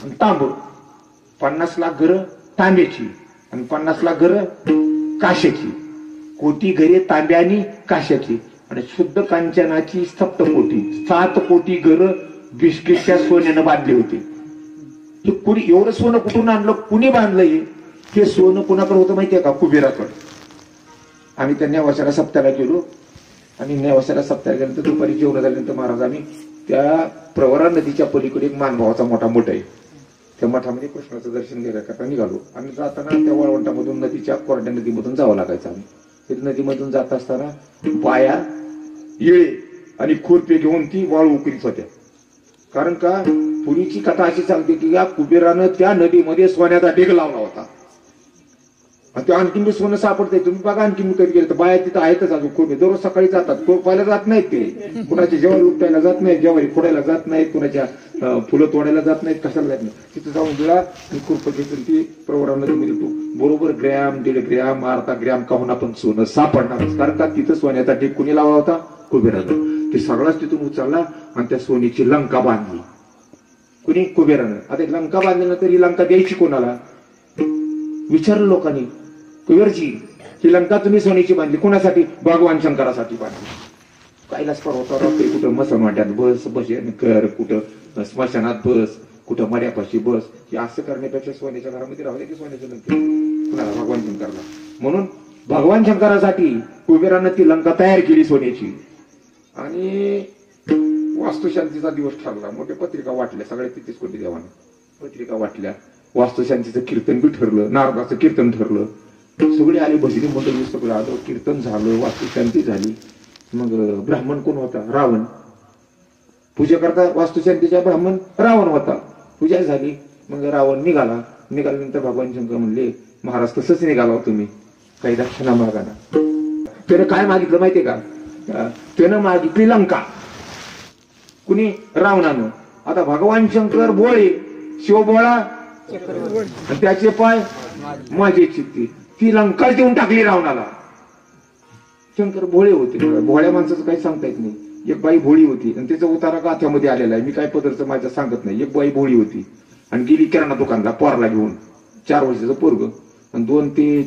आणि तांब 50 लाख घर तांब्याची आणि 50 लाख घर काश्याची कोटी घरे तांब्या आणि काश्याची आणि शुद्ध कांचनाची सप्तकोटी 7 कोटी घर बिस्किटच्या सोन्यानं बांधले होते हे कुणी एवढं सोनं कुठून आणलं कुणी बांधलंय हे सोनं कुणाकडे होतं माहितीये का कुबेराकडे आम्ही त्या नेवाशाला सप्त्याला गेलो आणि नेवाशाला सप्त्याला गेल्यानंतर दुपारी जेवण झाल्यानंतर महाराज आम्ही त्या प्रवरा नदीच्या पलीकडे एक मानभावाचा मोठा मठ आहे त्या मठामध्ये कृष्णाचं दर्शन घेण्याकरता निघालो आणि जाताना त्या वाळवंटामधून नदीच्या कोरड्या नदीमधून जावं लागायचं आम्ही ते नदीमधून जात असताना बाया येळे आणि खुरपे घेऊन ती वाळू उकरीत होत्या कारण का पूर्वीची कथा अशी सांगते की या कुबेरानं त्या नदीमध्ये सोन्याचा ढेग लावला होता त्या आणखीन मी सोनं सापडतंय तुम्ही बघा आणखीन मी कधी गेलं तर बाया तिथं आहेतच अजून खुरपे दररोज सकाळी जातात खुरपायला जात नाहीत ते कुणाच्या जेवारी उपटायला जात नाहीत जेवारी फोडायला जात नाहीत कुणाच्या फुलं तोडायला जात नाहीत कशाला जात नाही तिथं जाऊन गेला आणि खुरप घेतून ती प्रवरा नदीमध्ये बरोबर ग्रॅम 1.5 ग्रॅम अर्धा ग्रॅम काहून आपण सोनं सापडणारच कारण का तिथं सोन्याचा ढेग कुणी लावला होता कुबेरानं ते सगळाच तिथून उचलला आणि त्या सोन्याची लंका बांधली कुणी कुबेरानं आता लंका बांधल्यानंतर ही लंका द्यायची कोणाला विचारलं लोकांनी कुबेरजी ही लंका तुम्ही सोन्याची बांधली कोणासाठी भगवान शंकरासाठी बांधली कैलास पर्वतावर कुठं मसनवाट्यात बस भजन कर कुठं स्मशानात बस कुठं मर्यापाशी बस हे असं करण्यापेक्षा सोन्याच्या घरामध्ये राहू दे की सोन्याच्या लंके कुणाला भगवान शंकरला म्हणून भगवान शंकरासाठी कुबेरानं ती लंका तयार केली सोन्याची आणि वास्तुशांतीचा दिवस ठरला मोठे पत्रिका वाटल्या सगळ्या 33 कोटी देवानं पत्रिका वाटल्या वास्तुशांतीचं कीर्तन बी ठरलं नारदाचं कीर्तन ठरलं सगळे आले भजनी मंडळी सगळं आलं कीर्तन झालं वास्तुशांती झाली मग ब्राह्मण कोण होता रावण पूजा करता वास्तुशांतीच्या ब्राह्मण रावण होता पूजा झाली मग रावण निघाल्यानंतर भगवान शंकर म्हणले महाराज तसंच निघाला तुम्ही काही दक्षिणा मागाना त्यानं काय मागितलं माहितीये का त्यानं मागितली लंका कुणी रावणानं आता भगवान शंकर भोळे शिव भोळा आणि त्याचे पाय माझे चित्ती ती लंका देऊन टाकली रावणाला शंकर भोळे होते भोळ्या माणसाचं काही सांगता येत नाही एक बाई भोळी होती आणि त्याचा उतारा गाथ्यामध्ये आलेला आहे मी काय पदरचं माझ्या सांगत नाही एक बाई भोळी होती आणि गेली किराणा दुकानला पोरला घेऊन 4 वर्षाचं पोरग आणि 2 ते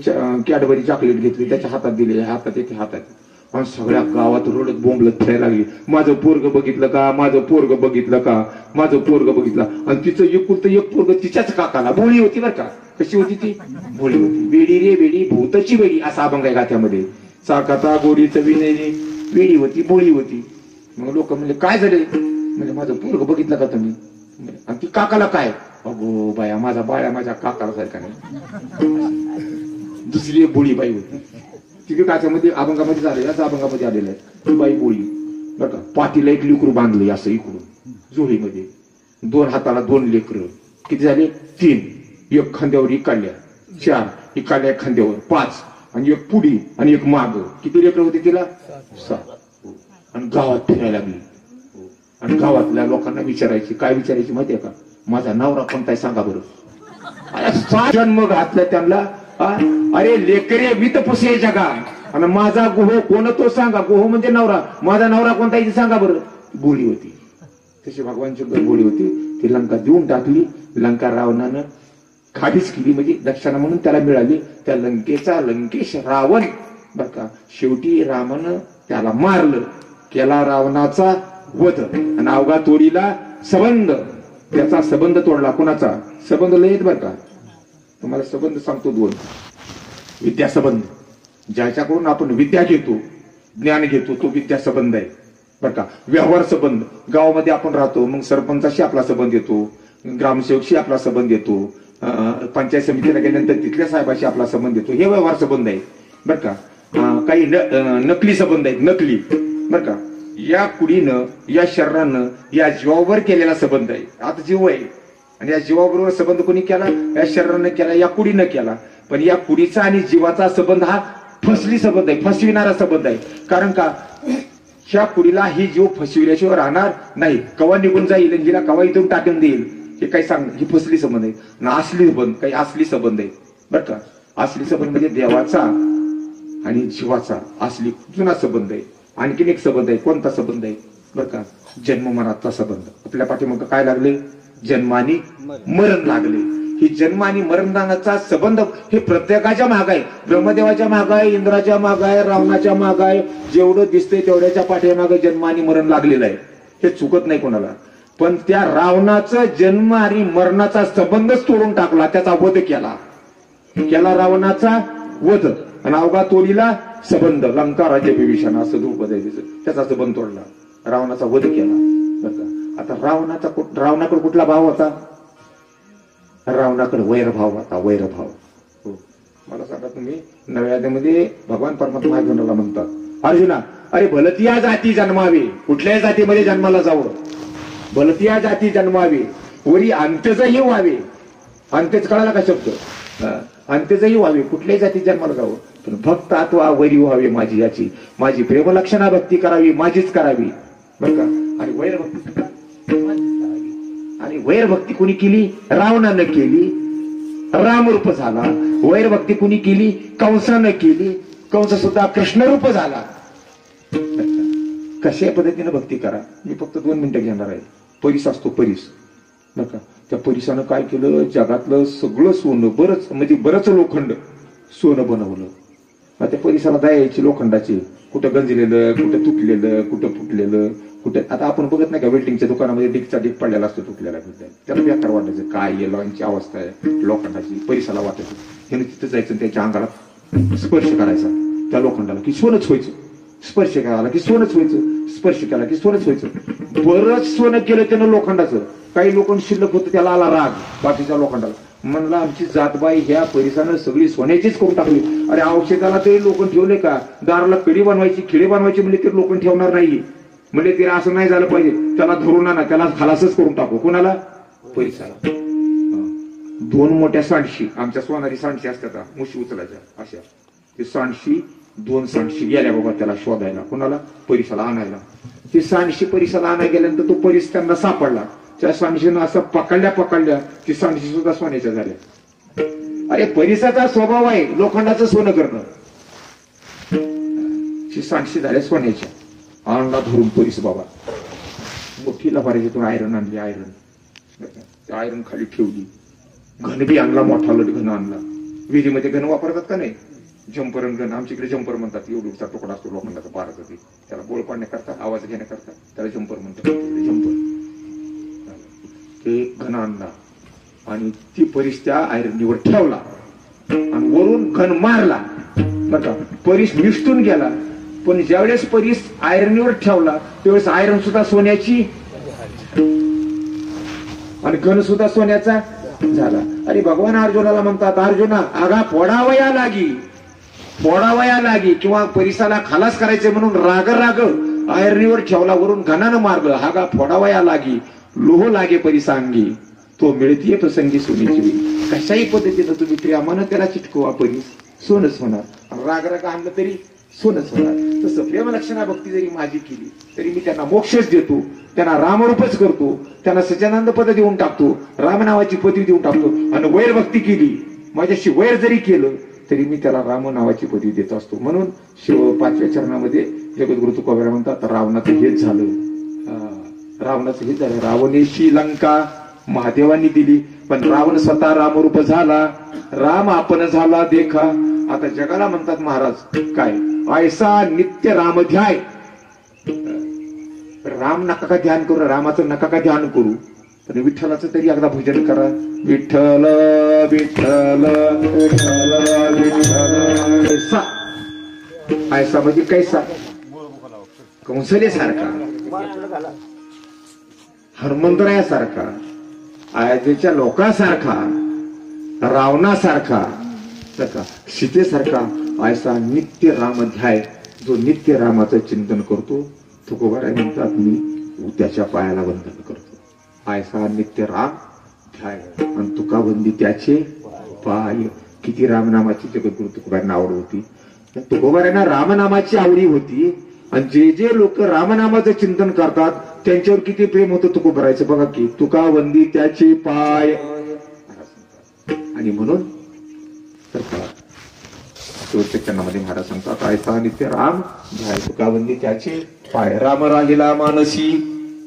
कॅडबरी चॉकलेट घेतली त्याच्या हातात दिले हातात येते हातात आणि सगळ्या गावात रडत बोंबलत फिरायला लागली माझं पोरग बघितलं का माझं पोरग बघितलं का माझं पोरग बघितलं आणि तिचं एकुलतं एक पोरग तिच्याच काकाला भोळी होती बरं का कशी होती ती भोळी होती वेडी रे वेडी भूतची वेडी असा अभंग आहे गाथ्यामध्ये साकाता गोडीचं विनेरी वेडी होती भोळी होती मग लोक म्हणले काय झाले म्हणजे माझं पोरग बघितलं का तुम्ही आणि ती काकाला काय अगो बाया माझा बाळ्या माझ्या काकाला सारखा नाही दुसरी एक बोळी बाई होती ती काच्यामध्ये अभंगामध्ये झाले याच अभंगामध्ये आलेलं आहे ती बाई बोळी बरं का पाठीला एक लेकरू बांधलंय असं इकडून जोडीमध्ये 2 हाताला 2 लेकरं किती झाले 3 एक खांद्यावर इकाडल्या 4 इकाडल्या खांद्यावर 5 आणि एक पुढी आणि एक माग किती लेकरं होती तिला 7 आणि गावात फिरायला लागली आणि गावातल्या लोकांना विचारायची काय विचारायची माहितीये का माझा नवरा कोणता आहे सांगा बरं सात जन्म घातलं त्यांना. अरे लेकरे वित पुसे जगा. आणि माझा गुह कोण तो सांगा. गुह म्हणजे नवरा. माझा नवरा कोणता इथे सांगा बरं. बोली होती तशी भगवान शंकर बोली होती. ती लंका देऊन टाकली. लंका रावणानं खालीच केली म्हणजे दक्षिणा म्हणून त्याला मिळाली. त्या लंकेचा लंकेश रावण बर का. शेवटी रामानं त्याला मारलं. केला रावणाचा वध. आणि अवघा तोडीला संबंध. त्याचा संबंध तोडला. कोणाचा संबंध लय बर का. तुम्हाला संबंध सांगतो दोन. विद्या संबंध. ज्याच्याकडून आपण विद्या घेतो ज्ञान घेतो तो विद्या संबंध आहे बर का. व्यवहार संबंध. गावामध्ये आपण राहतो मग सरपंचाशी आपला संबंध येतो. ग्रामसेवकशी आपला संबंध येतो. पंचायत समितीला गेल्यानंतर तिथल्या साहेबाशी आपला संबंध येतो. हे व्यवहार संबंध आहे बर का. काही नकली संबंध आहेत. नकली बर का. या कुडीनं या शरीरानं या जीवावर केलेला संबंध आहे. आता जीव आहे आणि या जीवाबरोबर संबंध कोणी केला. या शरीरानं केला. या कुडीनं केला. पण या कुडीचा आणि जीवाचा संबंध हा फसली संबंध आहे. फसविणारा संबंध आहे. कारण का ह्या कुडीला ही जीव फसविल्याशिवाय राहणार नाही. कवा निघून जाईल हिला कवा इथून टाकून देईल हे काही सांग. ही फसली संबंध आहे. ना असली संबंध काही असली संबंध आहे बर का. असली संबंध म्हणजे देवाचा आणि जीवाचा असली जुना संबंध आहे. आणखीन एक संबंध आहे. कोणता संबंध आहे बर का. जन्म मरणाचा संबंध. आपल्या पाठीमागं काय लागले. जन्म आणि मरण लागले. ही जन्म आणि मरणाचा संबंध हे प्रत्येकाच्या माग आहे. ब्रह्मदेवाच्या माग आहे. इंद्राच्या माग आहे. रावणाच्या माग आहे. जेवढं दिसतंय तेवढ्याच्या पाठीमागे जन्म आणि मरण लागलेलं आहे. हे चुकत नाही कोणाला. पण त्या रावणाचा जन्म आणि मरणाचा संबंधच तोडून टाकला. त्याचा वध केला. रावणाचा वध. आणि अवघा तोडीला संबंध. लंका राज्य विभीषण असं द्रुपद आहे त्याचा संबंध तोडला. रावणाचा वध केला बर का. आता रावणाकडे कुठला भाव होता. रावणाकडे वैरभाव होता. वैरभाव. मला सांगा तुम्ही नव्यामध्ये भगवान परमात्मा अर्जुनाला म्हणतात अर्जुना अरे भलती या जाती जन्मावे. कुठल्याही जातीमध्ये जन्माला जावं. भलती या जाती जन्मावे. वरी अंत्यजही व्हावे. अंत्यच कळाला का शब्द. अंत्यजही व्हावे. कुठल्याही जाती जन्माला जावं. पण भक्त अथवा वैरी व्हावे माझी. याची माझी प्रेमलक्षणा भक्ती करावी. माझीच करावी बर का. आणि वैरभक्ती आणि वैरभक्ती कुणी केली. रावणानं केली. रामरूप झाला. वैरभक्ती कुणी केली. कंसानं केली. कंस सुद्धा कृष्णरूप झाला. कशा पद्धतीने भक्ती करा. मी फक्त 2 मिनिटं घेणार आहे. परीस असतो परीस बर का. त्या परिसानं काय केलं. जगातलं सगळं सोनं बरंच लोखंड सोनं बनवलं. त्या परिसाला दयायची लोखंडाची. कुठं गंजलेलं कुठं तुटलेलं कुठं फुटलेलं कुठे. आता आपण बघत नाही का वेल्डिंगच्या दुकानामध्ये डिकचा डिक पडलेला असतो तुटलेला. त्याला बेकार वाटायचं काय येलोची अवस्था आहे लोखंडाची. परिसाला वाटायचं ह्याने तिथं जायचं त्याच्या अंगाला स्पर्श करायचा त्या लोखंडाला की सोनच व्हायचं. स्पर्श करायला की सोनच व्हायचं. स्पर्श केला की सोनच व्हायचं. बरंच सोनं केलं त्यानं लोखंडाचं. काही लोखंड शिल्लक होतं त्याला आला राग बाकीच्या लोखंडाला. म्हणला आमची जातबाई ह्या परिसरानं सगळी सोन्याचीच करून टाकली. अरे औषधाला तरी लोखंड ठेवले का. दाराला कडी बनवायची खिळे बनवायची म्हणजे ते लोखंड ठेवणार नाही. म्हणजे तिला असं नाही झालं पाहिजे. त्याला धरून आणा त्याला खलासच करून टाकू. कोणाला परिसराला. 2 मोठ्या सांडशी आमच्या सोनारी सांडशी असतात मुशी उचलायच्या अशा. ते सांडशी 2 सांडशी गेल्या बाबा त्याला शोधायला. कोणाला परिसाला आणायला. ती सांडशी परिसाला आणायला गेल्यानंतर तो परिस त्यांना सापडला. त्या सांडशीनं असं पकडल्या ती सांडशी सुद्धा सोन्याच्या झाल्या. अरे परिसाचा स्वभाव आहे लोखंडाचं सोनं करणं. ती सांडशी झाल्या सोन्याच्या. आणला धरून परिस बाबा. मोठी लफारीतून आयरन आणली. आयरन खाली ठेवली. घन बी आणला. मोठा घन आणला. विहिरीमध्ये घन वापरतात का नाही. जम्पर घन आमच्याकडे जम्पर म्हणतात. एवढा तुकडा असतो लोखंडाचा बाराचा. त्याला बोळ पाडण्याकरता आवाज घेण्याकरता त्याला जम्पर म्हणतात. जम्पर ते घन आणला आणि ती परिस त्या आयरनीवर ठेवला आणि वरून घन मारला बर का. परिस निष्ठून गेला. पण ज्यावेळेस परिस आयरनीवर ठेवला त्यावेळेस आयरन सुद्धा सोन्याची आणि घन सुद्धा सोन्याचा झाला. अरे भगवान अर्जुनाला म्हणतात अर्जुना आगा फोडावया लागी किंवा परिसाला खलास करायचे म्हणून राग आयरणीवर ठेवला वरून घनानं मारलं. हागा फोडावया लागी लोह लागे परिसांगी तो मिळतीये प्रसंगी सोन्याची. कशाही पद्धतीनं तुम्ही प्रेमानं त्याला चिटकवा परिस सोनच होणार. राग आणलं तरी सोनच होणार. तसं प्रेमलक्षणा भक्ती जरी माझी केली तरी मी त्यांना मोक्षच देतो. त्यांना रामरूपच करतो. त्यांना सच्चिदानंद पद देऊन टाकतो, राम नावाची पदवी देऊन टाकतो, आणि वैर भक्ती केली, माझ्याशी वैर जरी केलं तरी मी त्याला राम नावाची पदवी देत असतो. म्हणून शिव 5व्या चरणामध्ये जगद्गुरु तुकोबाराय म्हणतात, रावणाचं हेच झालं, रावणाचं हेच झालं. रावणेशी लंका महादेवांनी दिली, पण रावण स्वतः रामरूप झाला, राम आपण झाला देखा. आता जगाला म्हणतात महाराज काय, ऐसा नित्य रामध्याय. राम नका का ध्यान करू, रामाचं नका का ध्यान करू, पण विठ्ठलाचं तरी एकदा भजन करा. विठ्ठल विठ्ठल विठ्ठल विठ्ठल. ऐसा, ऐसा म्हणजे कैसा, कंसले सारखा, हनुमंतरायासारखा, अयोध्येच्या लोकांसारखा, रावणासारखा, सीतेसारखा. ऐसा नित्य रामध्याय, जो नित्य रामाचं चिंतन करतो, तुकोबाराय म्हणतात मी त्याच्या पायाला वंदन करतो. ऐसा नित्य राम ध्याय, आणि तुका वंदी त्याचे पाय. किती रामनामाची जगद्गुरु तुकोबारायांना आवड होती. तुकोबारायांना रामनामाची आवडी होती, आणि जे जे लोक रामनामाचं चिंतन करतात त्यांच्यावर किती प्रेम होतं तुकोबारायचं बघा की, तुका वंदी त्याचे पाय. आणि म्हणून तर शेवटच्या चरणामध्ये महाराज सांगतात, ऐसा नित्य राम ध्याय, तुका वंदी त्याचे पाय. राम राहिला मानसी,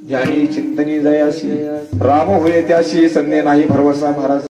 ज्यानी चिंतनी जयासी, राम होय त्याशी संदेह नाही भरवसा. महाराज